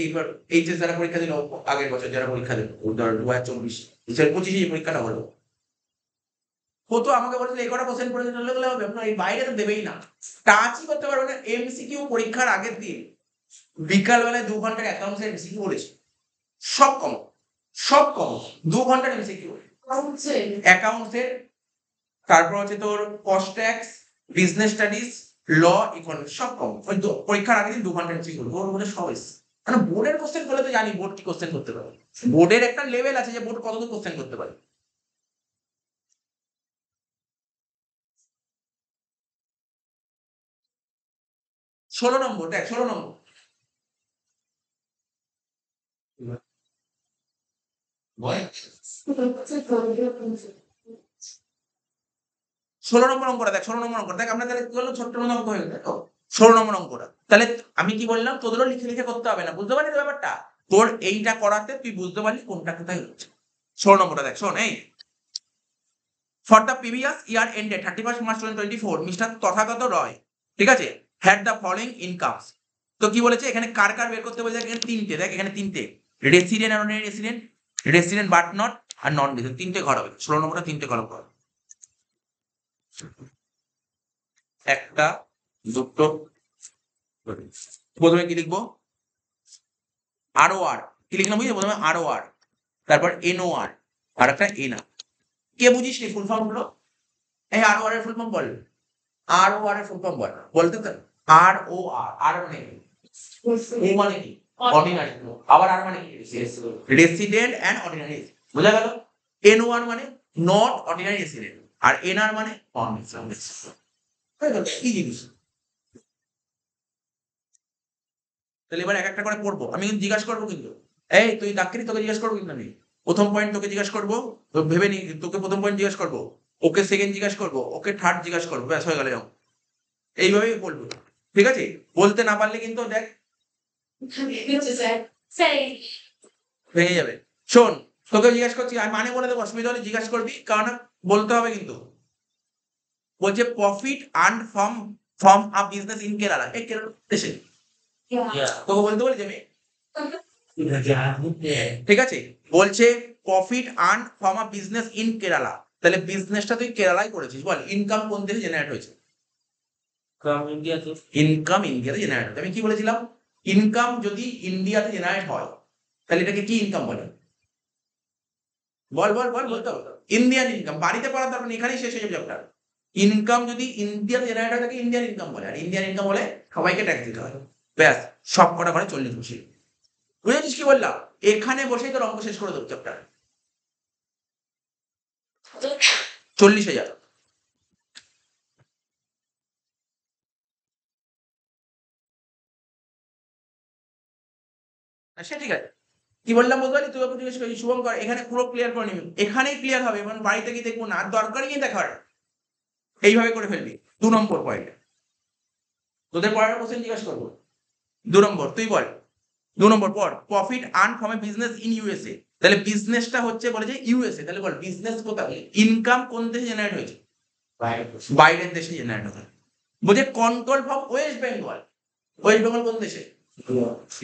এইবার এইচএস যারা পরীক্ষা দিল আগের বছর, যারা পরীক্ষা দিল ধর 2024 25 এই পরীক্ষাটা হলো, ও তো আমাকে বলেছিল এই কটা কোশ্চেন পড়ে গেলে হবে, আপনার এই বাইরে তো দেবেই না, টাচই করতে পারবে না। এমসিকিউ পরীক্ষার আগের দিন বিকাল বেলায় 2 ঘন্টার অ্যাকাউন্টস এর এমসিকিউ বলেছে, সব কম, সব কম, 2 ঘন্টার এমসিকিউ অ্যাকাউন্টস এর, তারপর হচ্ছে তোর কস্ট ট্যাক্স, বিজনেস স্টাডিজ, ল, ইকোনমিক্স, সব কম। ওই পরীক্ষার আগের দিন 2 ঘন্টা এমসিকিউ করবো, ওর মধ্যে সব এসে, মানে বোর্ডের কোশ্চেন করলে তো জানি বোর্ড কি কোশ্চেন করতে পারে, বোর্ডের একটা লেভেল আছে যে বোর্ড কতদূর কোশ্চেন করতে পারে। ষোলো নম্বর দেখ, 16 নম্বর, 16 নম্বর অঙ্কটা দেখ, 16 নম্বর অঙ্কটা দেখ, আমরা তাহলে কি করলাম, ছোট্ট মতো অঙ্ক হয়ে গেল তো, 16 নম্বর অঙ্কটা তাহলে আমি কি বললাম, তোদেরও লিখে লিখে করতে হবে না, বুঝতে পারলি তো ব্যাপারটা, তোর এইটা করাতে তুই বুঝতে পারলি কোনটা কোথায় হচ্ছে। 16 নম্বরটা দেখ, শোন এই, for the previous year ended 31st March 2024 Mister Tathagata Roy, ঠিক আছে, হ্যাড দ্য ফলোইং ইনকামস। তো কি বলেছে এখানে, কার কার বের করতে বলেছে, এখানে তিনটে, দেখ এখানে তিনটে, রেসিডেন্ট আর non resident, resident but not, আর নন রেসিডেন্ট, তিনটে ঘর হবে, 16 নম্বরটা তিনটে কলম কর, একটা, দুটো, প্রথমে কি লিখবো, আর ও আর, কি লিখলাম বুঝলি, প্রথমে আর ও আর, তারপর এন ও আর, আর একটা এন আর, কে বুঝিস নি ফুল ফর্ম গুলো, এই আর ও আর এর ফুল ফর্ম বল, আর ও আর এর ফুল ফর্ম বল, বলতে তো, আর ও আর, আর মানে কি, ও মানে কি, অর্ডিনারি, আবার আর মানে কি, রেসিডেন্ট এন্ড অর্ডিনারি, বোঝা গেল। এন ও আর মানে নট অর্ডিনারি রেসিডেন্ট, আর এন আর মানে নন রেসিডেন্ট, কি জিনিস। তাহলে এবার এক একটা করে পড়বো, আমি কিন্তু জিজ্ঞাসা করবো কিন্তু, এই তুই ডাক্তারি, তোকে জিজ্ঞাসা করবো কিন্তু আমি, প্রথম পয়েন্ট তোকে জিজ্ঞাসা করবো, তো ভেবে নি, তোকে প্রথম পয়েন্ট জিজ্ঞাসা করবো, ওকে সেকেন্ড জিজ্ঞাসা করবো, ওকে থার্ড জিজ্ঞাসা করবো, ব্যাস হয়ে গেল এরকম, এইভাবেই বলবো, ঠিক আছে। বলতে না পারলে কিন্তু দেখ ভেঙে যাবে। শোন, তোকে জিজ্ঞাসা করছি আমি, মানে বলে দেবো, অসুবিধা হলে জিজ্ঞাসা করবি, কারণ বলতে হবে কিন্তু। বলছে profit earn from from a business in Kerala, এই কেরালা দেশে, তোকে বলতে বলি আমি, ঠিক আছে, বলছে profit earn from a business in Kerala, তাহলে বিজনেসটা তুই কেরালায় করেছিস, বল ইনকাম কোন দেশে জেনারেট হয়েছে, ইনকাম ইন্ডিয়াতে জেনারেট হয়েছে। আমি কি বলেছিলাম, ইনকাম যদি ইন্ডিয়াতে জেনারেট হয় তাহলে এটাকে কি ইনকাম বলে, বল বল বল, বলতে হবে, ইন্ডিয়ান ইনকাম, বাড়িতে পড়ার দরকার নেই, এখানেই শেষ হয়ে যাবে চ্যাপ্টার। ইনকাম যদি ইন্ডিয়াতে জেনারেট হয় তাকে ইন্ডিয়ান ইনকাম বলে, আর ইন্ডিয়ান ইনকাম বলে সবাইকে ট্যাক্স দিতে হয়, ব্যাস, সব কটা করে 40 বসে, বুঝেছিস কি বললাম, এখানে বসেই তোর অঙ্ক শেষ করে দেবো চ্যাপ্টার, 40,000। সে ঠিক আছে, কি বললাম বলতে পারি, তুই ওকে জিজ্ঞেস করি শুভঙ্কর, এখানে পুরো ক্লিয়ার করে নিবি, এখানেই ক্লিয়ার হবে, মানে বাড়িতে গিয়ে দেখবো না, আর দরকারই নেই দেখার, এইভাবে করে ফেলবি। 2 নম্বর পয়েন্ট, তোদের পড়ার কোশ্চেন জিজ্ঞাসা করবো, 2 নম্বর তুই বল, 2 নম্বর পর, profit earn from a business in USA, তাহলে বিজনেসটা হচ্ছে বলে যে ইউএসএ, তাহলে বল বিজনেস কোথায়, ইনকাম কোন দেশে জেনারেট হয়েছে, বাইরের দেশে জেনারেট হয়েছে। বলছে control from West Bengal, West Bengal কোন দেশে,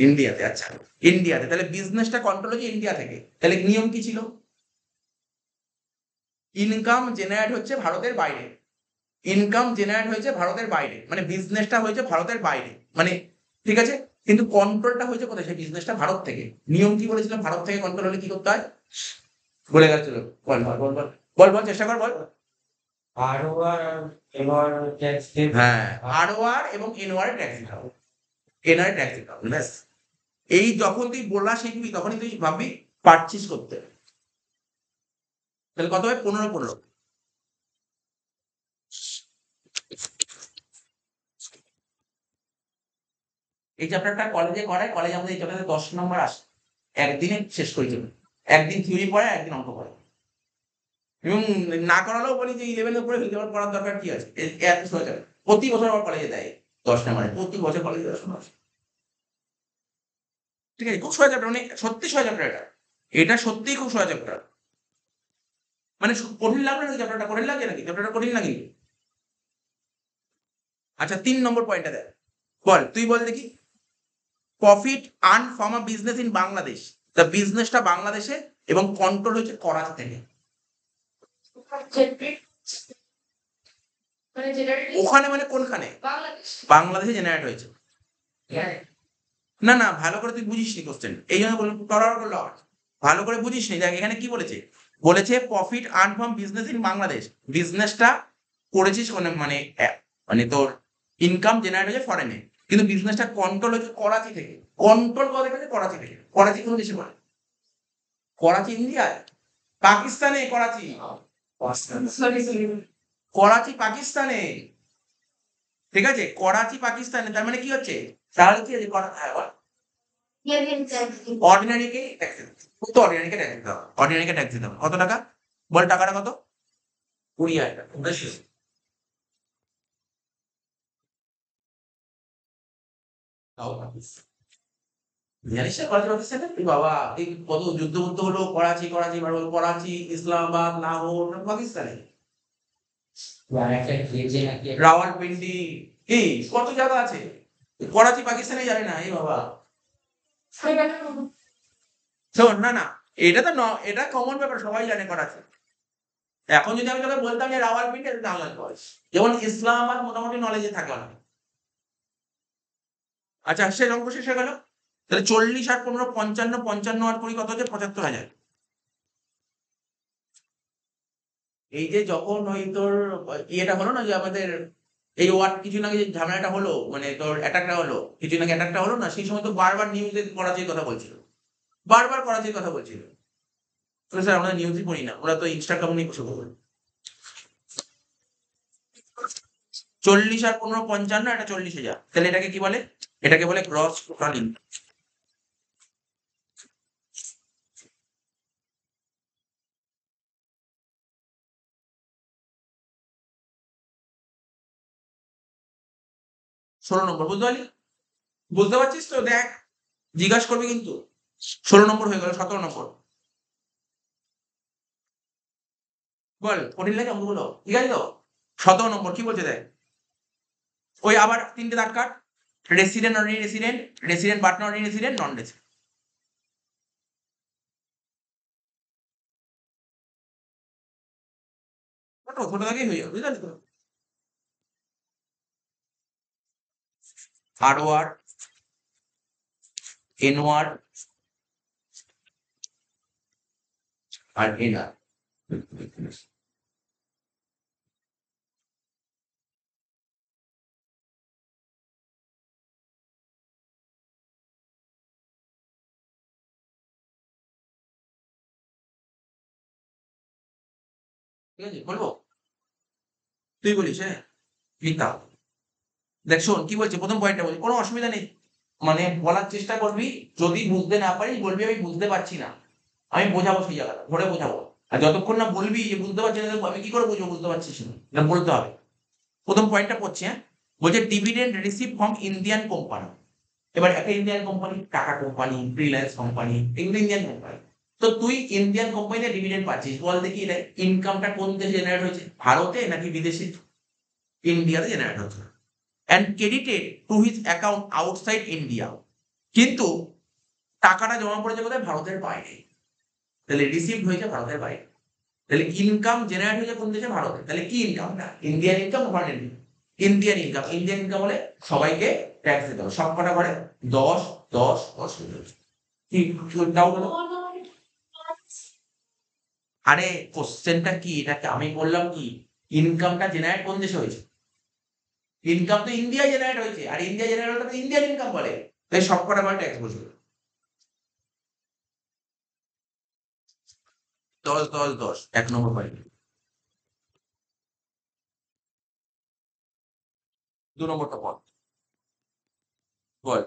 ইন্ডিয়াতে, আচ্ছা ইন্ডিয়াতে, তাহলে বিজনেসটা কন্ট্রোল হচ্ছে ইন্ডিয়া থেকে, তাহলে নিয়ম কি ছিল, ইনকাম জেনারেট হচ্ছে ভারতের বাইরে, ইনকাম জেনারেট হয়েছে ভারতের বাইরে, মানে বিজনেসটা হয়েছে ভারতের বাইরে, মানে ঠিক আছে, কিন্তু কন্ট্রোলটা হয়েছে কোথায়, সেই বিজনেসটা ভারত থেকে। নিয়ম কি বলেছিলাম, ভারত থেকে কন্ট্রোল হলে কি করতে হয়, বলে গেছিল, বল বল বল বল বল বল, চেষ্টা কর বল। ROR আর MOR ট্যাক্স হ্যাঁ, ROR এবং NOR ট্যাক্স দিতে হবে, এনারে ট্যাক্স দিতে হবে, ব্যাস। এই যখন তুই বলা শিখবি তখনই তুই ভাববি পারছিস করতে। তাহলে কত হবে? 15 এই চ্যাপ্টারটা কলেজে করায়, কলেজে আমাদের এই চ্যাপ্টারে 10 নম্বর আসে, একদিনে শেষ করে দেবে। একদিন থিওরি পড়ে, একদিন অঙ্ক পড়ে। এবং না করালেও বলি যে 11 এর পরে ফেলতে পড়ার দরকার কি আছে, এত সোজা। প্রতি বছর আমার কলেজে দেয় 10 নম্বরে, প্রতি বছর কলেজে 10 নম্বর। ঠিক আছে, খুব সোজা চ্যাপ্টার, মানে সত্যি সোজা চ্যাপ্টার এটা। এটা সত্যিই খুব সোজা চ্যাপ্টার। মানে কঠিন লাগবে নাকি চ্যাপ্টারটা? কঠিন লাগে নাকি চ্যাপ্টারটা? কঠিন লাগে। আচ্ছা, 3 নম্বর পয়েন্টটা দেখ। বল, তুই বল দেখি। Profit earn from a business in Bangladesh. তা বিজনেসটা বাংলাদেশে এবং কন্ট্রোল হচ্ছে করাচি থেকে। ওখানে মানে কোনখানে? বাংলাদেশে জেনারেট হয়েছে। না না, ভালো করে তুই বুঝিস নি কোশ্চেন, এই জন্য বললাম তড়াড় করলো। ভালো করে বুঝিস নি। দেখ এখানে কি বলেছে, বলেছে profit earn from business in Bangladesh. বিজনেসটা করেছিস মানে মানে তোর ইনকাম জেনারেট হয়েছে ফরেনে, কিন্তু বিজনেসটা কন্ট্রোল হচ্ছে করাচি থেকে। কন্ট্রোল করে গেছে করাচি থেকে। করাচি কোন দেশে পড়ে? করাচি ইন্ডিয়ায়? পাকিস্তানে করাচি। করাচি পাকিস্তানে। ঠিক আছে, করাচি পাকিস্তানে। তার মানে কি হচ্ছে, তাহলে কি আছে? অর্ডিনারিকে ট্যাক্স দিতে হবে। তো অর্ডিনারিকে ট্যাক্স দিতে হবে, অর্ডিনারিকে ট্যাক্স দিতে হবে। কত টাকা? বল টাকাটা কত? 20,000 টাকা। বেশি। তাও পাকিস। জানিস না করাচি পাকিস্তানে? এই বাবা, এই কত যুদ্ধ বুদ্ধ হলো, করাচি করাচি বারবার, করাচি, ইসলামাবাদ, লাহোর, পাকিস্তানে। রাওয়ালপিন্ডি, এই কত জায়গা আছে। করাচি পাকিস্তানে জানে না, এই বাবা। শোন, না না, এটা তো এটা কমন ব্যাপার, সবাই জানে করাচি। এখন যদি আমি তোকে বলতাম যে রাওয়ালপিন্ডি, তাহলে জানতে পারিস। যেমন ইসলামাবাদ মোটামুটি নলেজে থাকে না। আচ্ছা, সে অঙ্ক শেষ হয়ে গেল। তাহলে 40 আর 15, 55, 55 আর 20 কত হচ্ছে? 75,000। এই যে যখন ওই তোর ইয়েটা হলো না, যে আমাদের এই ওয়ার্ড কিছুদিন আগে যে ঝামেলাটা হলো, মানে তোর অ্যাটাকটা হলো, কিছুদিন আগে অ্যাটাকটা হলো না, সেই সময় তো বারবার নিউজে করাচির কথা বলছিল, বারবার করাচির কথা বলছিল। তো স্যার আমরা নিউজই পড়ি না, ওরা তো ইনস্টাগ্রাম নিয়ে কিছু বলবে। 40 আর 15, 55, এটা 40,000। তাহলে এটাকে কি বলে? এটাকে বলে গ্রস টোটাল ইনকাম। 16 নম্বর, বুঝতে পারলি? বুঝতে পারছিস তো? দেখ, জিজ্ঞাসা করবি কিন্তু। 16 নম্বর হয়ে গেল, 17 নম্বর। বল, কঠিন লাগে অঙ্কগুলো? ঠিক আছে তো? 17 নম্বর কি বলছে দেখ। ওই আবার 3টে দাগ কাট। Resident, non resident, resident but not resident, non resident. ছোট ছোট দাগেই হয়ে যাবে, বুঝতে পারলি তো? R or, N or R N R. ঠিক আছে, বলবো? তুই বলিস, হ্যাঁ? মিথ্যা। দেখ শোন কি বলছে, প্রথম পয়েন্টটা বলছি, কোনো অসুবিধা নেই। মানে বলার চেষ্টা করবি, যদি বুঝতে না পারিস বলবি আমি বুঝতে পারছি না, আমি বোঝাবো সেই জায়গাটা, ধরে বোঝাবো। আর যতক্ষণ না বলবি যে বুঝতে পারছি না, আমি কি করে বুঝবো বুঝতে পারছিস না? এটা বলতে হবে। প্রথম পয়েন্টটা পড়ছি, হ্যাঁ? বলছে dividend receive from Indian company. এবার একটা Indian company, tata company, Reliance company, এগুলো ইন্ডিয়ান কোম্পানি। তো তুই ইন্ডিয়ান কোম্পানিতে ডিভিডেন্ড পাচ্ছিস, বল দেখি এটা ইনকামটা কোন দেশে জেনারেট হয়েছে, ভারতে নাকি বিদেশে? ইন্ডিয়াতে জেনারেট হচ্ছে। And credited to his account outside India. কিন্তু টাকাটা জমা পড়েছে কোথায়? ভারতের বাইরে। তাহলে রিসিভ হয়েছে ভারতের বাইরে। তাহলে ইনকাম জেনারেট হয়েছে কোন দেশে? ভারতে। তাহলে কি ইনকামটা? Indian income, foreign income? Indian income. Indian income হলে সবাইকে ট্যাক্স দিতে হবে। সব কটা করে 10, 10, 10। কি ডাউট হলো? আরে কোশ্চেনটা কি, এটাকে আমি বললাম কি, ইনকামটা জেনারেট কোন দেশে হয়েছে? ইনকাম তো ইন্ডিয়ায় জেনারেট হয়েছে, আর ইন্ডিয়া জেনারেট হতে ইন্ডিয়ান ইনকাম বলে, তাই সবকটা আমার ট্যাক্স বসবে। 10 1 নম্বর পয়েন্ট। 2 নম্বরটা বল বল।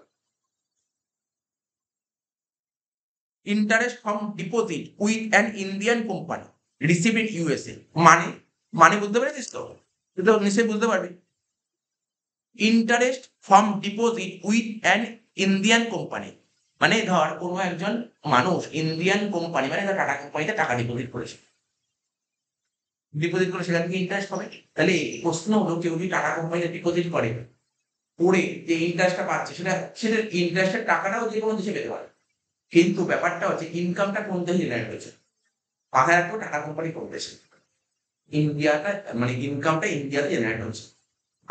Interest from deposit with an Indian company receive in USA, মানে মানে বুঝতে পেরেছিস তো? তুই তো নিশ্চয়ই বুঝতে পারবি। Interest from deposit with an Indian company, মানে ধর কোনো একজন মানুষ ইন্ডিয়ান কোম্পানি মানে ধর টাটা কোম্পানিতে টাকা ডিপোজিট করেছে, ডিপোজিট করে সেখান থেকে ইন্টারেস্ট পাবে। তাহলে প্রশ্ন হলো কেউ যদি টাটা কোম্পানিতে ডিপোজিট করে, করে যে ইন্টারেস্টটা পাচ্ছে সেটা সেটার ইন্টারেস্টের টাকাটাও যে কোনো দেশে পেতে পারে, কিন্তু ব্যাপারটা হচ্ছে ইনকামটা কোন দেশে জেনারেট হয়েছে, পাহাড় একটা টাটা কোম্পানি কোন দেশে, ইন্ডিয়াটা মানে ইনকামটা ইন্ডিয়াতে জেনারেট হচ্ছে।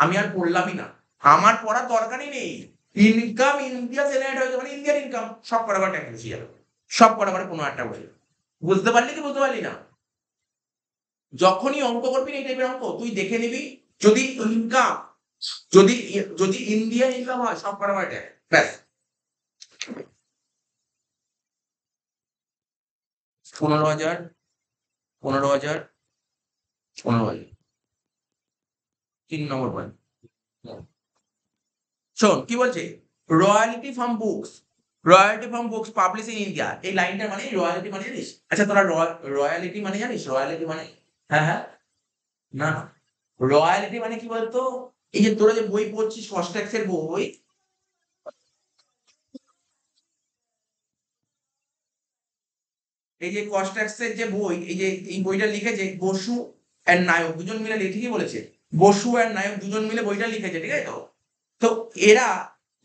আমি আর পড়লামই না, আমার পড়ার দরকারই নেই। ইনকাম ইন্ডিয়া জেনারেট হয়েছে মানে ইন্ডিয়ান ইনকাম, সব কটা করে ট্যাক্স বসে যাবে, সব কটা করে 15,000 টাকা বসে যাবে। বুঝতে পারলি কি বুঝতে পারলি না? যখনই অঙ্ক করবি এই টাইপের অঙ্ক তুই দেখে নিবি, যদি ইনকাম যদি যদি ইন্ডিয়ান ইনকাম হয় সব কটা করে ট্যাক্স, ব্যাস। 15,000 15,000 15,000, 3 নম্বর পয়েন্ট। শোন কি বলছে, royalty from books, royalty from books publish in India, এই লাইনটা মানে রয়্যালিটি মানে জানিস? আচ্ছা তোরা রয়্যালিটি মানে জানিস? রয়্যালিটি মানে, হ্যাঁ হ্যাঁ, না রয়্যালিটি মানে কি বলতো, এই যে তোরা যে বই পড়ছিস কস্ট ট্যাক্সের বই, এই যে কস্ট ট্যাক্সের যে বই, এই যে এই বইটা লিখেছে বসু এন্ড নায়ক দুজন মিলে, ঠিকই বলেছে, বসু এন্ড নায়ক দুজন মিলে বইটা লিখেছে, ঠিক আছে তো? তো এরা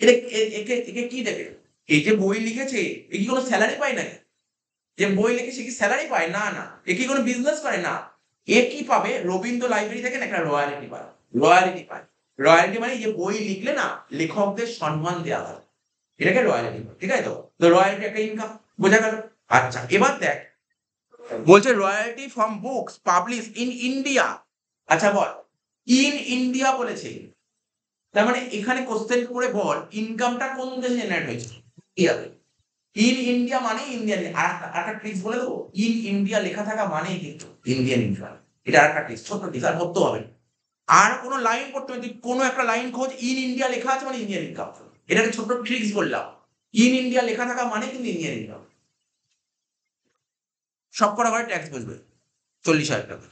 এরা একে একে কি দেবে? এই যে বই লিখেছে এ কি কোনো স্যালারি পায় নাকি? যে বই লিখে সে কি স্যালারি পায়? না না। এ কি কোনো বিজনেস করে? না। এ কি পাবে? রবীন্দ্র লাইব্রেরি থেকে না একটা রয়্যালিটি পায়, রয়্যালিটি পায়। রয়্যালিটি মানে এই যে বই লিখলে না লেখকদের সম্মান দেওয়া হয়, এটাকে রয়্যালিটি বলে, ঠিক আছে তো? তো রয়্যালিটি একটা ইনকাম, বোঝা গেল? আচ্ছা এবার দেখ, বলছে royalty from books publish in India. আচ্ছা বল, ইন ইন্ডিয়া বলেছে, তার মানে এখানে কোশ্চেন করে বল ইনকামটা কোন দেশে জেনারেট হয়েছে? ইন্ডিয়াতে। ইন ইন্ডিয়া মানে ইন্ডিয়ান, আর একটা ট্রিক্স বলে দেবো, ইন ইন্ডিয়া লেখা থাকা মানেই কিন্তু ইন্ডিয়ান ইনকাম। এটা আর একটা ট্রিক্স, ছোট্ট ট্রিক্স, আর পড়তে হবে না। আর কোনো লাইন পড়তে হবে, তুই কোনো একটা লাইন খোঁজ ইন ইন্ডিয়া লেখা আছে মানে ইন্ডিয়ান ইনকাম, এটা একটা ছোট্ট ট্রিক্স বললাম। ইন ইন্ডিয়া লেখা থাকা মানে কিন্তু ইন্ডিয়ান ইনকাম। সব কটা করে ট্যাক্স বসবে 40,000 টাকা।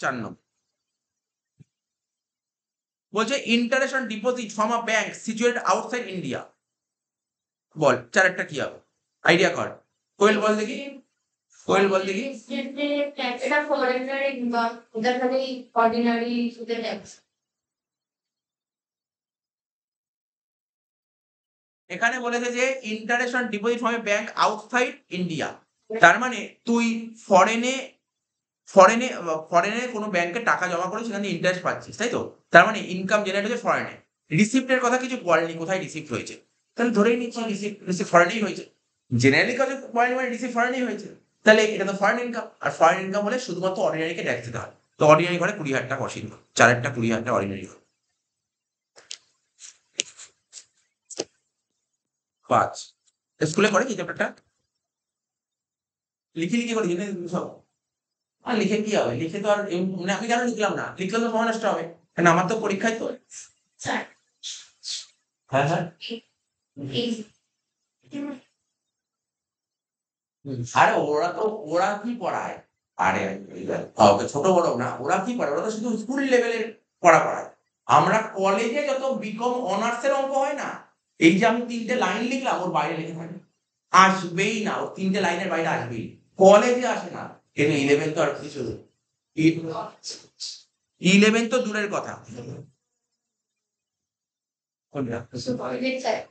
4 নম্বর বলছে interest on deposit from a bank situated outside India, বল চারেরটা কি হবে? আইডিয়া কর, কোয়েল বল দেখি, কোয়েল বল দেখি। এটা ফরেনার ইনকাম, এটা খালি অর্ডিনারি সুদের ট্যাক্স। এখানে বলেছে যে interest on deposit from a bank outside India, তার মানে তুই ফরেনে ফরেনে ফরেনে কোনো ব্যাংকে টাকা জমা করে সেখানে ইন্টারেস্ট পাচ্ছিস, তাই তো? তার মানে ইনকাম জেনারেট হচ্ছে ফরেনে। রিসিপ্টের কথা কিছু বলেনি, কোথায় রিসিপ্ট হয়েছে, তাহলে ধরেই নিচ্ছি রিসিপ্ট ফরেনেই হয়েছে। জেনারেলি কাজ পয়েন্ট মানে রিসিপ্ট ফরেনেই হয়েছে, তাহলে এটা তো ফরেন ইনকাম, আর ফরেন ইনকাম হলে শুধুমাত্র অর্ডিনারিকে ট্যাক্স দিতে হয়। তো অর্ডিনারি ঘরে 20,000 টাকা অসীম, চারেরটা 20,000 টাকা অর্ডিনারি ঘরে। 5 স্কুলে করে কি চ্যাপ্টারটা লিখে লিখে করে জেনে সব। আর লিখে কি হবে? লিখে তো আর মানে আমি কেন লিখলাম না? লিখলে তো সময় নষ্ট হবে, কারণ আমার তো পরীক্ষায় তো। স্যার হ্যাঁ হ্যাঁ। আরে ওরা তো, ওরা কি পড়ায়? আরে কাউকে ছোট বড় না, ওরা কি পড়ায়? ওরা তো শুধু স্কুল লেভেলের পড়া পড়ায়। আমরা কলেজে যত বিকম অনার্স এর অঙ্ক হয় না, এই যে আমি 3টে লাইন লিখলাম ওর বাইরে লিখে থাকে, আসবেই না, ও 3টে লাইনের বাইরে আসবেই, কলেজে আসে না। কিন্তু 11 তো আর কিছু, 11 তো দূরের কথা। কোনটা?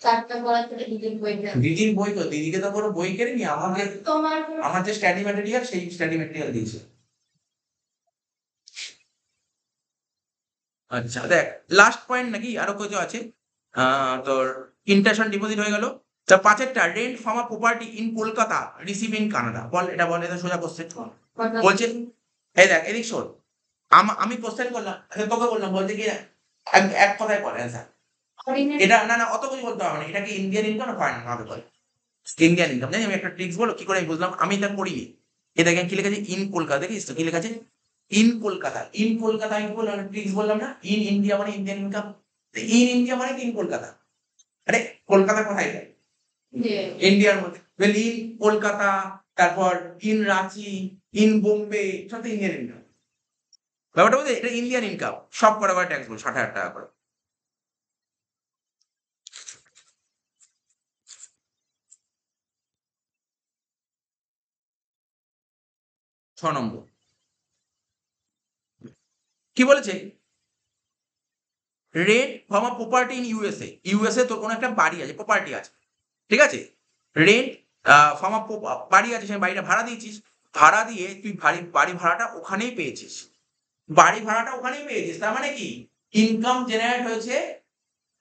চারটা পড়া থেকে দুদিন বই দেন। দিদির বই তো, দিদিকে তো কোনো বই কেনেনি, আমাকে তোমার আমার যে স্টাডি ম্যাটেরিয়াল সেই স্টাডি ম্যাটেরিয়াল দিয়েছে। আচ্ছা দেখ, লাস্ট পয়েন্ট নাকি আরো কিছু আছে? তোর ইন্টারেস্ট অন ডিপোজিট হয়ে গেল, তা 5-এরটা rent from a property in Kolkata receive in Canada. বল এটা বল, এটা সোজা কোশ্চেন। বলছে এই দেখ এদিক শোন, আমি কোশ্চেন করলাম, তোকে বললাম বলতে কি এক কথায় বল অ্যান্সার। ordinary এটা না অত কিছু বলতে হবে না, এটা কি ইন্ডিয়ান ইনকাম না ফরেন ইনকাম বল। ইন্ডিয়ান ইনকাম জানি, আমি একটা ট্রিক্স বলো কি করে আমি বুঝলাম, আমি এটা করিনি। এ দেখেন কি লেখা আছে, ইন কলকাতা, দেখিস তো কি লেখা আছে, ইন কলকাতা। ইন কলকাতা আমি বললাম ট্রিক্স বললাম না, ইন ইন্ডিয়া মানে ইন্ডিয়ান ইনকাম, ইন ইন্ডিয়া মানে ইন কলকাতা। আরে কলকাতা কোথায় যায়? ইন্ডিয়ার মধ্যে। ইন কলকাতা, তারপর ইন রাঁচি, ইন বোম্বে, সব তো ইন্ডিয়ান ইনকাম। ব্যাপারটা বুঝলি, এটা ইন্ডিয়ান ইনকাম, সব কটা করে ট্যাক্স বল, 60,000 টাকা করে। ছ নম্বর কি বলেছে, rent from a property in USA. USA তোর কোনো একটা বাড়ি আছে, প্রপার্টি আছে, ঠিক আছে, রেন্ট ফ্রম আ বাড়ি আছে, সেই বাড়িটা ভাড়া দিয়েছিস, ভাড়া দিয়ে তুই বাড়ি ভাড়াটা ওখানেই পেয়েছিস, বাড়ি ভাড়াটা ওখানেই পেয়েছিস, তার মানে কি ইনকাম জেনারেট হয়েছে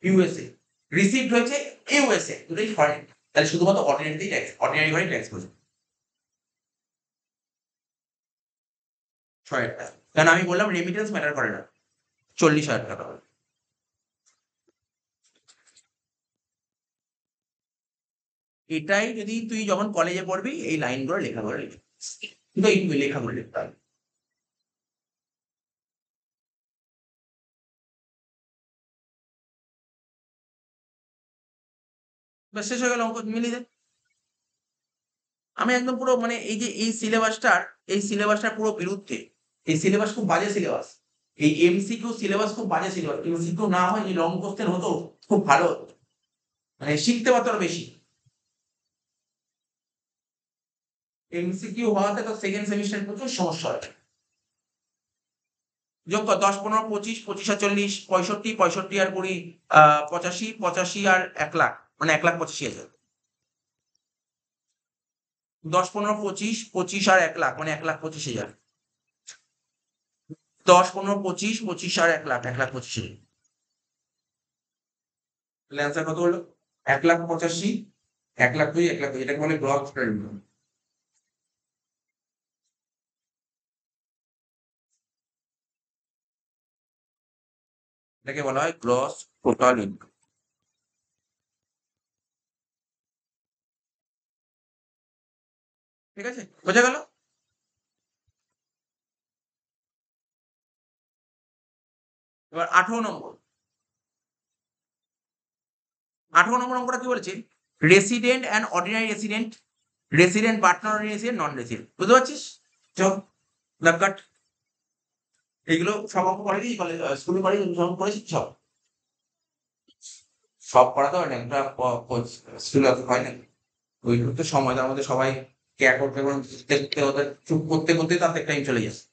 ইউএসএ, রিসিভড হয়েছে ইউএসএ, দুটোই ফরেন। তাহলে শুধুমাত্র অর্ডিনারিতেই ট্যাক্স, অর্ডিনারি ঘরে ট্যাক্স করছে 6,000 টাকা। কারণ আমি বললাম রেমিটেন্স ম্যাটার করে না, 40,000 টাকা। এটাই যদি তুই যখন কলেজে পড়বি এই লাইনগুলো লেখা করে লিখবি, কিন্তু এই লেখা করে লিখতে হবে। ব্যাস শেষ হয়ে গেল, অঙ্ক মিলিয়ে দে। আমি একদম পুরো মানে এই যে এই সিলেবাসটার পুরো বিরুদ্ধে। এই সিলেবাস খুব বাজে সিলেবাস, এই এমসিকিউ সিলেবাস খুব বাজে সিলেবাস। এমসিকিউ না হয় যে লং কোশ্চেন হতো খুব ভালো হতো, মানে শিখতে পারতো আরো বেশি। এমসিকিউ হওয়াতে তো সেকেন্ড সেমিস্টার প্রচুর সমস্যা হয়। যোগ কর 10, 15, 25, 25 আর 40, 65, 65 আর 20, 85, 85 আর 1,00,000, মানে 1,85,000। 10, 15, 25, 25 আর 1,00,000 মানে 1,25,000। 10, 15, 25, 25 আর 1,00,000, 1,25,000। তাহলে অ্যান্সার কত হলো? 1,85,000, 1,02,000, 1,02,000, এটাকে বলে গ্রস টোটাল ইনকাম। এটাকে বলা হয় গ্রস টোটাল ইনকাম। ঠিক আছে, বোঝা গেল? এবার 18 নম্বর, 18 নম্বর অঙ্কটা কি বলেছে, resident and ordinary resident, resident but not resident, non resident. বুঝতে পারছিস? চল লাভ কাট। এগুলো সব অঙ্ক করেনি কলেজ, স্কুলে করেনি, সব করেছিস সব? সব করা তো একটা স্কুলে অত হয় না। ওইটুকু তো সময়, তার মধ্যে সবাই কেয়ার করতে এবং দেখতে ওদের চুপ করতে করতে তাতে টাইম চলে যাচ্ছে।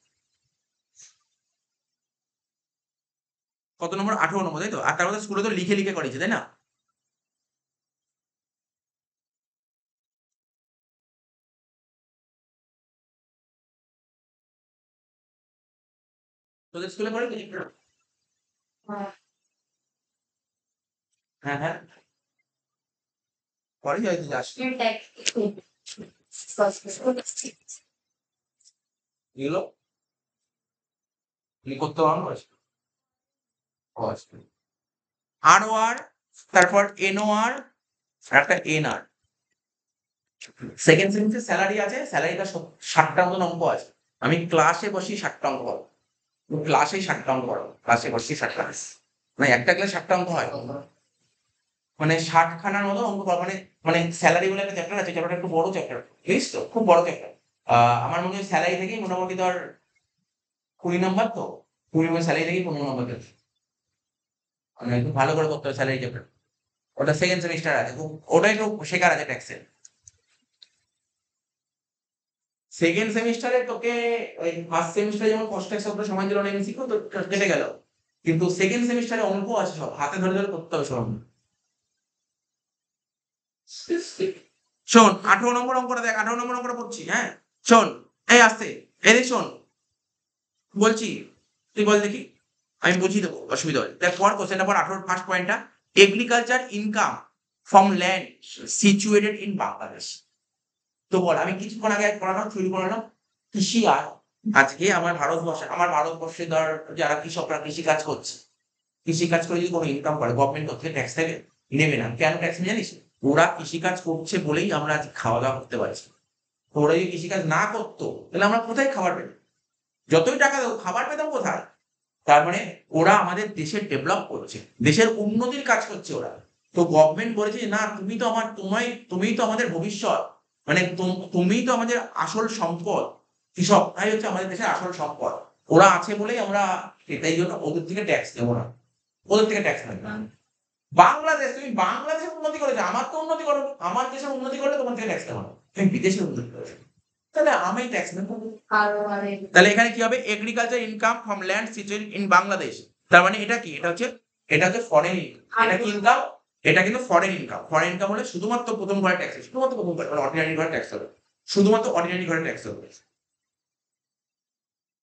কত নম্বর? 18 নম্বর, তাই তো? আর তার মধ্যে স্কুলে তো লিখে লিখে করেছে, তাই না? তোদের স্কুলে করে কি? হ্যাঁ হ্যাঁ, করে হয়তো যাস। এগুলো করতে পারবো। আর ও আর, তারপর এনও আর, আর একটা এন আর। সেকেন্ড সেমিস্টার স্যালারি আছে, স্যালারিটা 60টা মতন অঙ্ক আছে। আমি ক্লাসে বসি 60টা অঙ্ক করো, ক্লাসেই 60টা অঙ্ক করো, ক্লাসে বসি 60টা, মানে একটা ক্লাস 60টা অঙ্ক হয়, মানে 60 খানার মতো অঙ্ক করো। মানে মানে স্যালারি বলে একটা চ্যাপ্টার আছে, চ্যাপ্টারটা একটু বড় চ্যাপ্টার, বুঝিস তো, খুব বড় চ্যাপ্টার। আমার মনে হয় স্যালারি থেকেই মোটামুটি ধর 20 নম্বর, তো 20 নম্বর স্যালারি থেকেই 15 নম্বর দেবে। মানে একটু ভালো করে করতে হবে স্যালারি চ্যাপ্টার। ওটা সেকেন্ড সেমিস্টার আছে, ওটা একটু শেখার আছে ট্যাক্সের। সেকেন্ড সেমিস্টারে তোকে ওই ফার্স্ট সেমিস্টারে যেমন কষ্ট শব্দ সময় দিল না এমসিকিউ, তো কেটে গেল। কিন্তু সেকেন্ড সেমিস্টারে অঙ্ক আছে, সব হাতে ধরে ধরে করতে হবে সব। শোন 18 নম্বর অঙ্কটা দেখ, 18 নম্বর অঙ্কটা পড়ছি, হ্যাঁ শোন, এই আসতে, এই শোন বলছি, তুই বল দেখি, আমি বুঝিয়ে দেবো, অসুবিধা হয়। দেখ পর কোশ্চেনটা পর, 18 ফার্স্ট পয়েন্টটা, agriculture income from land situated in Bangladesh. তো বল, আমি কিছুক্ষণ আগে পড়ালাম, শুরু করলাম কৃষি আয়। আজকে আমার ভারতবর্ষে ধর যারা কৃষকরা কৃষিকাজ করছে, কৃষিকাজ করে যদি কোনো ইনকাম করে, গভর্নমেন্ট ওর থেকে ট্যাক্স নেবে না। কেন ট্যাক্স নেবে জানিস? ওরা কৃষিকাজ করছে বলেই আমরা আজ খাওয়া দাওয়া করতে পারছি। ওরা যদি কৃষিকাজ না করতো তাহলে আমরা কোথায় খাবার পেতাম? যতই টাকা দেবো খাবার পেতাম কোথায়? তার মানে ওরা আমাদের দেশের ডেভেলপ করছে, দেশের উন্নতির কাজ করছে ওরা। তো গভর্নমেন্ট বলেছে না, তুমিই তো আমাদের ভবিষ্যৎ, মানে তুমিই তো আমাদের আসল সম্পদ। কৃষক তাই হচ্ছে আমাদের দেশের আসল সম্পদ। ওরা আছে বলেই আমরা, এটাই জন্য ওদের থেকে ট্যাক্স নেবো না, ওদের থেকে ট্যাক্স নেবো না। বাংলাদেশ, তুমি বাংলাদেশের উন্নতি করেছো, আমার তো উন্নতি করো, আমার দেশের উন্নতি করলে তোমার থেকে ট্যাক্স নেবো না। তুমি বিদেশের উন্নতি করেছো, তাহলে আমি ট্যাক্স নেবো। তাহলে এখানে কি হবে? Agriculture income from land situated in Bangladesh. তার মানে এটা কি? এটা হচ্ছে ফরেন ইনকাম। এটা কি ইনকাম? এটা কিন্তু ফরেন ইনকাম। ফরেন ইনকাম হলে শুধুমাত্র প্রথম ঘরে ট্যাক্স হবে, শুধুমাত্র প্রথম ঘরে, মানে অর্ডিনারি ঘরে ট্যাক্স হবে, শুধুমাত্র অর্ডিনারি ঘরে ট্যাক্স হবে।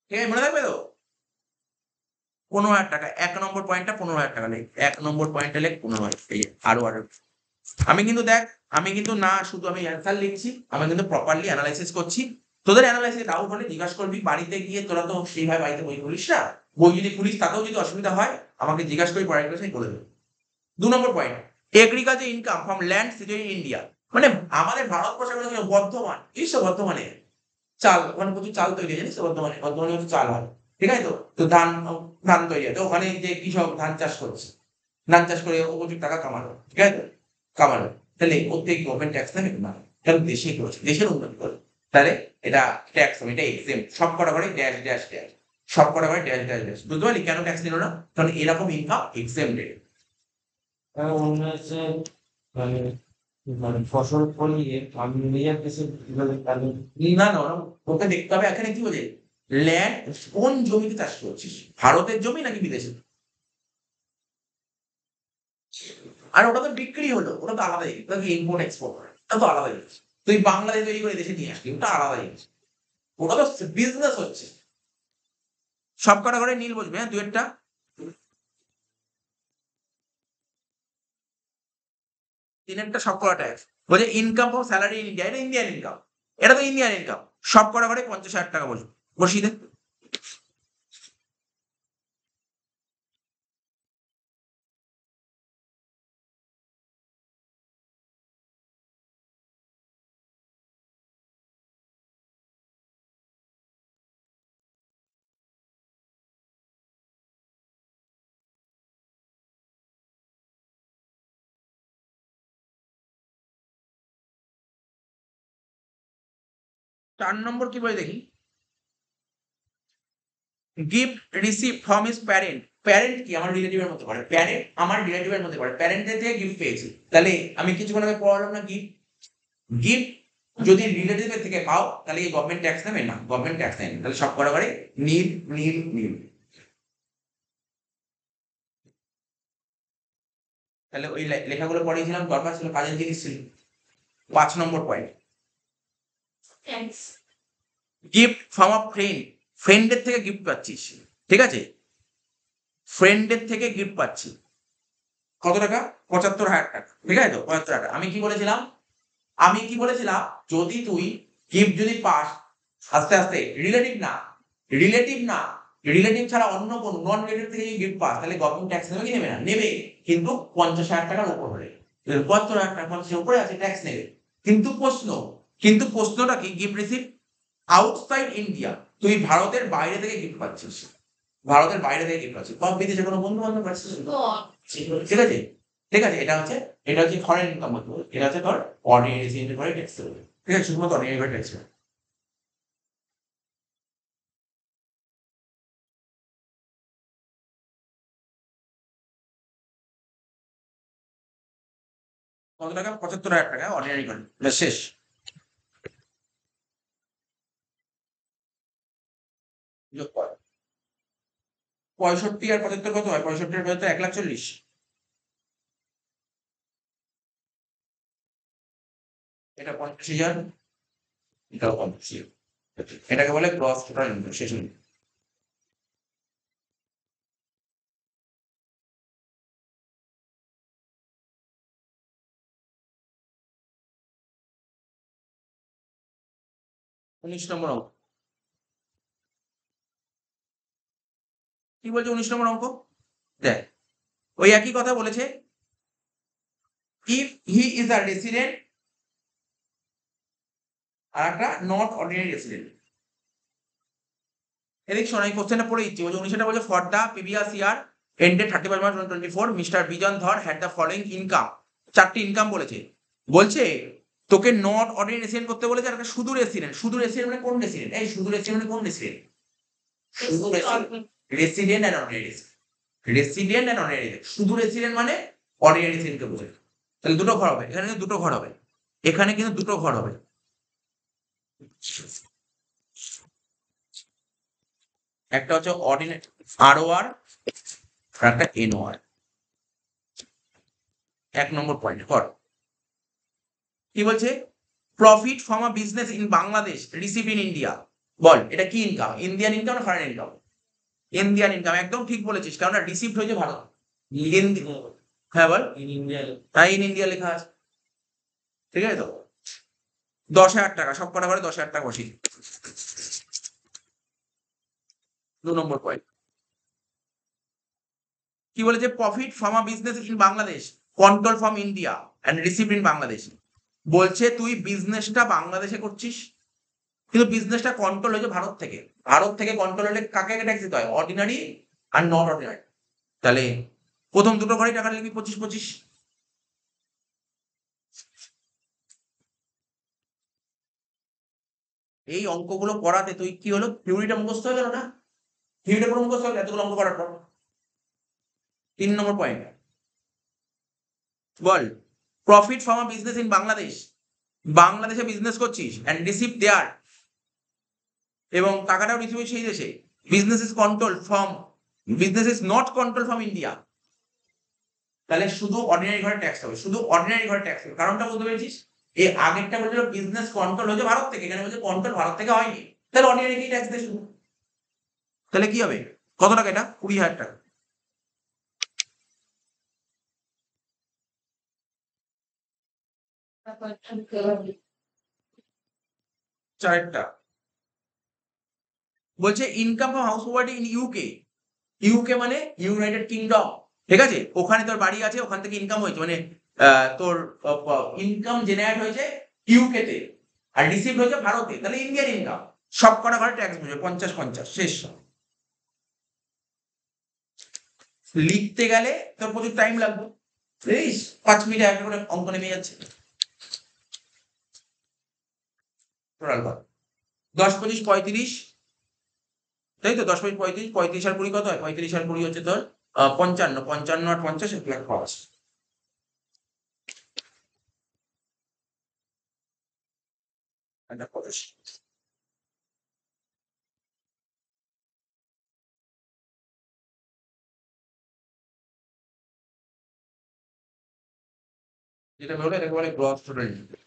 ঠিক আছে, মনে থাকবে তো? 15,000 টাকা। 1 নম্বর পয়েন্টটা 15,000 টাকা লেখ। 1 নম্বর পয়েন্টটা লেখ 15,000। এই আরো আমি কিন্তু দেখ, আমি কিন্তু না শুধু আমি অ্যান্সার লিখছি, আমি কিন্তু প্রপারলি অ্যানালাইসিস করছি। তোদের অ্যানালাইসিস ডাউট হলে জিজ্ঞাসা করবি বাড়িতে গিয়ে। তোরা তো সেইভাবে বাড়িতে বই খুলিস না, বই যদি খুলিস তাতেও যদি অসুবিধা হয় আমাকে জিজ্ঞাসা করি, পরের ক্লাসে বলে দেবো। 2 নম্বর point, agriculture income from land situated in India. মানে আমাদের ভারতবর্ষের বর্ধমান, বর্ধমানে চাল, ওখানে প্রচুর চাল তৈরি হয়, জানিস তো? বর্ধমানে প্রচুর চাল হয়, ঠিক আছে? তো ধান তৈরি হয়, তো ওখানে যে কৃষক ধান চাষ করছে, ধান চাষ করে ও প্রচুর টাকা কামালো, ঠিক আছে? কামালো, তাহলে ওর থেকে গভর্নমেন্ট ট্যাক্স নেবে না? কারণ দেশেই করেছে, দেশের উন্নতি করে। তাহলে এটা ট্যাক্স হবে, এটা এক্সেম্ট। সব কটা করে ড্যাশ ড্যাশ ড্যাশ, সব কটা করে ড্যাশ ড্যাশ ড্যাশ। বুঝতে পারলি কেন ট্যাক্স নিল না? কারণ এরকম ইনকাম এক্সেম্টেড। মনে হচ্ছে মানে মানে ফসল ফলিয়ে আমি নিজের দেশে কিভাবে তাহলে না না, ওকে দেখতে হবে এখানে কি বলে, ল্যান্ড কোন জমিতে চাষ করছিস, ভারতের জমি নাকি বিদেশে। আর ওটা তো বিক্রি হলো, ওটা তো আলাদা জিনিস, ওটা ইম্পোর্ট এক্সপোর্ট, ওটা তো আলাদা জিনিস। তুই বাংলাদেশ তৈরি করে দেশে নিয়ে আসলি, ওটা আলাদা জিনিস, ওটা তো বিজনেস হচ্ছে। সব কটা করে নীল বসবে, হ্যাঁ, দুয়েরটা। তিনেরটা সব কটা ট্যাক্স বলছে। Income for salary in India, এটা ইন্ডিয়ান ইনকাম, এটা তো ইন্ডিয়ান ইনকাম। সব কটা করে 50,000 টাকা বসবে, বসিয়ে দে। চার নম্বর কি বলে দেখি, gift receive from his parent. Parent কি? আমার রিলেটিভের মধ্যে পড়ে, প্যারেন্ট আমার রিলেটিভের মধ্যে পড়ে, প্যারেন্টের থেকে গিফট পেয়েছি। তাহলে আমি কিছুক্ষণ আগে পড়ালাম না, গিফট। গিফট যদি রিলেটিভের থেকে পাও তাহলে কি গভর্নমেন্ট ট্যাক্স নেবে না? গভর্নমেন্ট ট্যাক্স নেয় না। তাহলে সব কটা করে নীল নীল নীল। তাহলে ওই লেখাগুলো পড়িয়েছিলাম, দরকার ছিল, কাজের জিনিস ছিল। 5 নম্বর point, gift from a friend. ফ্রেন্ডের থেকে গিফট পাচ্ছিস, ঠিক আছে? ফ্রেন্ডের থেকে গিফট পাচ্ছি কত টাকা? 75,000 টাকা, ঠিক আছে তো? 75,000 টাকা। আমি কি বলেছিলাম, যদি তুই গিফট যদি পাস, আস্তে আস্তে রিলেটিভ না, রিলেটিভ ছাড়া অন্য কোন নন রিলেটিভ থেকে যদি গিফট পাস তাহলে গভর্নমেন্ট ট্যাক্স নেবে কি নেবে না? নেবে, কিন্তু 50,000 টাকার উপর হলে। 75,000 টাকা 50 উপরে আছে, ট্যাক্স নেবে। কিন্তু প্রশ্নটা কি, গিফট রিসিভ আউটসাইড ইন্ডিয়া, তুই ভারতের বাইরে থেকে গিফট পাচ্ছিস, ভারতের বাইরে থেকে গিফট পাচ্ছিস, বা বিদেশে কোনো বন্ধু বান্ধব পাচ্ছিস, ঠিক আছে? ঠিক আছে, এটা হচ্ছে ফরেন ইনকাম হতো, এটা হচ্ছে তোর অর্ডিনারি রেসিডেন্ট করে ট্যাক্স দেবে, ঠিক আছে? শুধুমাত্র অর্ডিনারি করে ট্যাক্স দেবে। কত টাকা? 75,000 টাকা অর্ডিনারি করে, ব্যাস শেষ। যোগ কর, 65 আর 75 কত হয়? 65 আর 75 1,40,000। এটা 50,000, এটাও 50,000। এটাকে বলে গ্রস টোটাল ইনকাম, শেষ হলো। 19 নম্বর অঙ্ক কি বলছে 19 নম্বর অঙ্ক দেখ ওই একই কথা বলেছে if he is a resident আর একটা নট অর্ডিনারি রেসিডেন্ট। এদিক শোনা এই কোশ্চেনটা পড়ে দিচ্ছি বলছে 19টা বলছে for the previous year ended 31 March 2024 Mister Bijan Dhar had the following income. চারটি ইনকাম বলেছে বলছে তোকে নট অর্ডিনারি রেসিডেন্ট করতে বলেছে আর একটা শুধু রেসিডেন্ট। শুধু রেসিডেন্ট মানে কোন রেসিডেন্ট? এই শুধু রেসিডেন্ট মানে কোন রেসিডেন্ট? শুধু resident and ordinary resident and ordinary. শুধু রেসিডেন্ট মানে অর্ডিনারি রেসিডেন্টকে বোঝায়। তাহলে দুটো ঘর হবে এখানে, কিন্তু দুটো ঘর হবে এখানে, কিন্তু দুটো ঘর হবে। একটা হচ্ছে অর্ডিনারি ROR আর একটা NOR। 1 নম্বর পয়েন্ট কর কি বলছে profit from a business in Bangladesh receive in India. বল এটা কি ইনকাম? ইন্ডিয়ান ইনকাম না ফরেন ইনকাম? Indian income. একদম ঠিক বলেছিস, কারণ রিসিভড হয়েছে ভারত। হ্যাঁ বল। In India. হ্যাঁ ইন ইন্ডিয়া লেখা আছে, ঠিক আছে তো। 10,000 টাকা, সব কটা করে 10,000 টাকা বসি। 2 নম্বর পয়েন্ট কি বলেছে profit from a business in Bangladesh control from India and received in Bangladesh. বলছে তুই বিজনেসটা বাংলাদেশে করছিস কিন্তু বিজনেসটা কন্ট্রোল হয়েছে ভারত থেকে। ভারত থেকে কন্ট্রোল হলে কাকে ট্যাক্স দিতে হয়? Ordinary are not ordinary. তাহলে প্রথম দুটো ঘরেই টাকা লিখবি 25-25। এই অঙ্কগুলো করাতে তুই কি হলো থিওরিটা মুখস্থ হয়ে গেল না? থিওরিটা পুরো মুখস্থ হয়ে গেল এতগুলো অঙ্ক করার পর। 3 নম্বর পয়েন্ট বল profit from a business in Bangladesh. বাংলাদেশে বিজনেস করছিস এন্ড রিসিভ দেয়ার, এবং টাকাটাও রিসিভ সেই দেশে। Business is control from, business is not control from India. তাহলে শুধু অর্ডিনারি ঘরে ট্যাক্স হবে, শুধু অর্ডিনারি ঘরে ট্যাক্স হবে। কারণটা বুঝতে পেরেছিস? এই আগেরটা বলছিল বিজনেস কন্ট্রোল হচ্ছে ভারত থেকে, এখানে বলছে কন্ট্রোল ভারত থেকে হয়নি, তাহলে অর্ডিনারি কি ট্যাক্স দেয় শুধু। তাহলে কি হবে? কত টাকা এটা? 20,000 টাকা। চারটা বলছে income from house property in UK. UK মানে ইউনাইটেড কিংডম, ঠিক আছে? ওখানে তোর বাড়ি আছে, ওখান থেকে ইনকাম হয়েছে, মানে তোর ইনকাম জেনারেট হয়েছে ইউকে তে আর রিসিভ হয়েছে ভারতে, তাহলে ইন্ডিয়ান ইনকাম। সব কটা ঘরে ট্যাক্স বসবে 50-50 শেষ। লিখতে গেলে তোর প্রচুর টাইম লাগবে, প্লিজ 5 মিনিটে একটা করে অঙ্ক নেমে যাচ্ছে। টোটাল কর 10-25-35, তাই তো? 10-25-35, 35 আর 20 কত হয়? 35 আর 20 হচ্ছে তোর 55, 55 আর 50 1,05,000। এটা কত? যেটা বলে এটাকে বলে গ্রস টোটাল ইনকাম।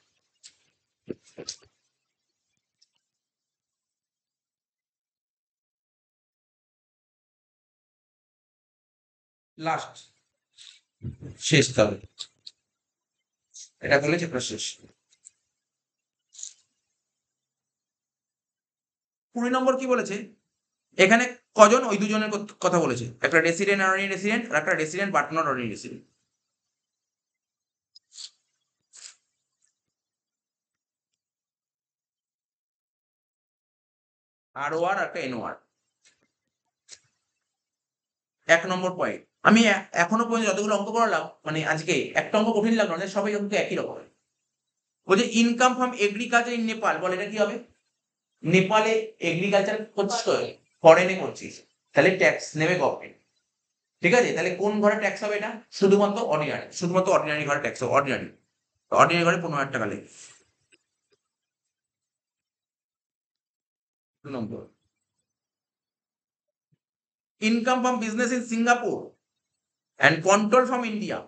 লাস্ট শেষ তাহলে, এটা করলে চ্যাপ্টার শেষ। 20 নম্বর কি বলেছে এখানে? কজন? ওই দুজনের কথা বলেছে, একটা রেসিডেন্ট অর্ডিনারি রেসিডেন্ট আর একটা resident but not ordinary resident. ROR আর একটা NOR। 1 নম্বর পয়েন্ট আমি এখনো পর্যন্ত যতগুলো অঙ্ক করালাম, মানে আজকে একটা অঙ্ক কঠিন লাগলো না, সবাই অঙ্ক একই রকম। বলছে income from agriculture in Nepal. বল এটা কি হবে? নেপালে এগ্রিকালচার করছিস তো, ফরেনে করছিস, তাহলে ট্যাক্স নেবে গভর্নমেন্ট, ঠিক আছে? তাহলে কোন ঘরে ট্যাক্স হবে এটা? শুধুমাত্র অর্ডিনারি, শুধুমাত্র অর্ডিনারি ঘরে ট্যাক্স হবে। অর্ডিনারি, অর্ডিনারি ঘরে 15,000 টাকা লেগে। 2 নম্বর income from business in Singapore and control from India.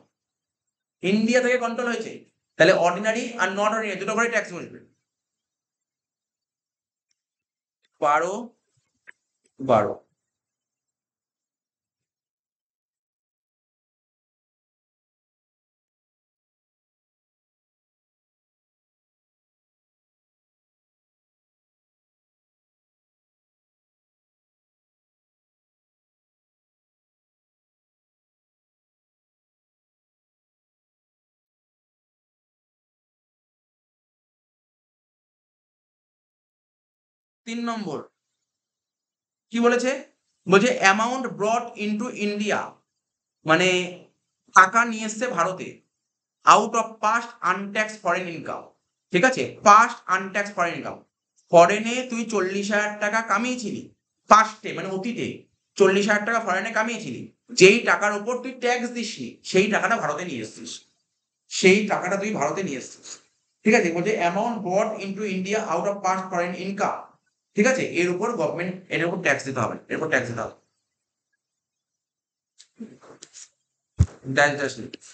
India থেকে কন্ট্রোল হয়েছে, তাহলে অর্ডিনারি আর নট অর্ডিনারি দুটো করে ট্যাক্স বসবে। 12-12 3 নম্বর কি বলেছে, বলছে অ্যামাউন্ট ব্রট ইনটু ইন্ডিয়া, মানে টাকা নিয়ে এসছে ভারতে, out of past untaxed foreign income. ঠিক আছে, পাস্ট আনট্যাক্স ফরেন ইনকাম, ফরেনে তুই 40,000 টাকা কামিয়েছিলি, পাস্টে মানে অতীতে 40,000 টাকা ফরেনে কামিয়েছিলি, যেই টাকার উপর তুই ট্যাক্স দিসনি সেই টাকাটা ভারতে নিয়ে এসছিস, সেই টাকাটা তুই ভারতে নিয়ে এসছিস। ঠিক আছে, বলছে amount ব্রট into India out of past foreign income. ঠিক আছে, এর উপর গভর্নমেন্ট, এর উপর ট্যাক্স দিতে হবে, এর উপর ট্যাক্স দিতে হবে। That's just it.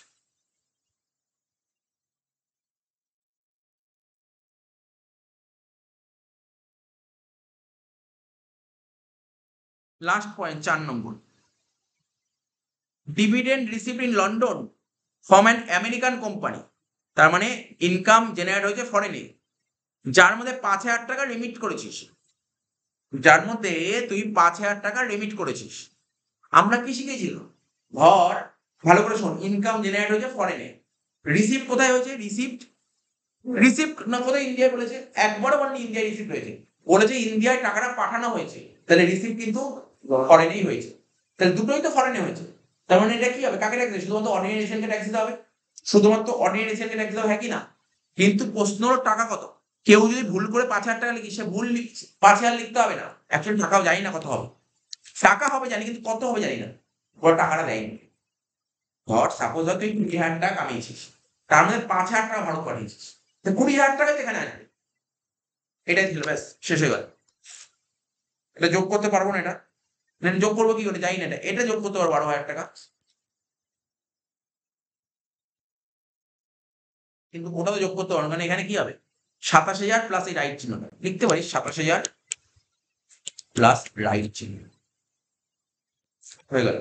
Last point 4 number, dividend received in London from an American company, তার মানে ইনকাম জেনারেট হয়েছে ফরেনে, যার মধ্যে 5,000 টাকা রিমিট করেছিস, যার মধ্যে তুই 5,000 টাকা রিমিট করেছিস। আমরা কি শিখেছিলাম, ধর ভালো করে শোন, ইনকাম জেনারেট হয়েছে ফরেনে, রিসিভ কোথায় হয়েছে, রিসিপ্ট না কোথায়, ইন্ডিয়ায় বলেছে, একবারও বলেনি ইন্ডিয়ায় রিসিপ্ট হয়েছে, বলেছে ইন্ডিয়ায় টাকাটা পাঠানো হয়েছে, তাহলে রিসিপ্ট কিন্তু ফরেনেই হয়েছে, তাহলে দুটোই তো ফরেনে হয়েছে। তার মানে এটা কি হবে, কাকে ট্যাক্স দেবে, শুধুমাত্র অর্ডিনারি রেসিডেন্টকে ট্যাক্স দিতে হবে, শুধুমাত্র অর্ডিনারি রেসিডেন্টকে ট্যাক্স দিতে হবে, হ্যাঁ কি না? কিন্তু প্রশ্ন হলো টাকা কত, কেউ যদি ভুল করে 5,000 টাকা লিখি, সে ভুল লিখছে, 5,000 লিখতে হবে না, অ্যাকচুয়ালি টাকাও জানি না কত হবে, টাকা হবে জানি কিন্তু কত হবে জানি না, ওরা টাকাটা দেয়নি। ধর সাপোজ ধর তুই 20,000 টাকা কামিয়েছিস, তার মধ্যে 5,000 টাকা ভারত পাঠিয়েছিস, 20,000 টাকা যেখানে আসবে, এটাই ছিল, ব্যাস শেষ হয়ে গেল। এটা যোগ করতে পারবো না, এটা মানে যোগ করবো কি করে জানি না, এটা যোগ করতে পারবো 12,000 টাকা, কিন্তু ওটা তো যোগ করতে পারবো না, মানে এখানে কি হবে 27,000 প্লাস এই রাইট চিহ্নটা লিখতে পারিস, 27,000 প্লাস রাইট চিহ্ন, হয়ে গেল।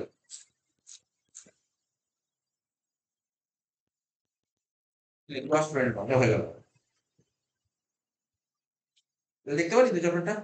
হয়ে গেল, দেখতে পারিস দুই চক্রটা।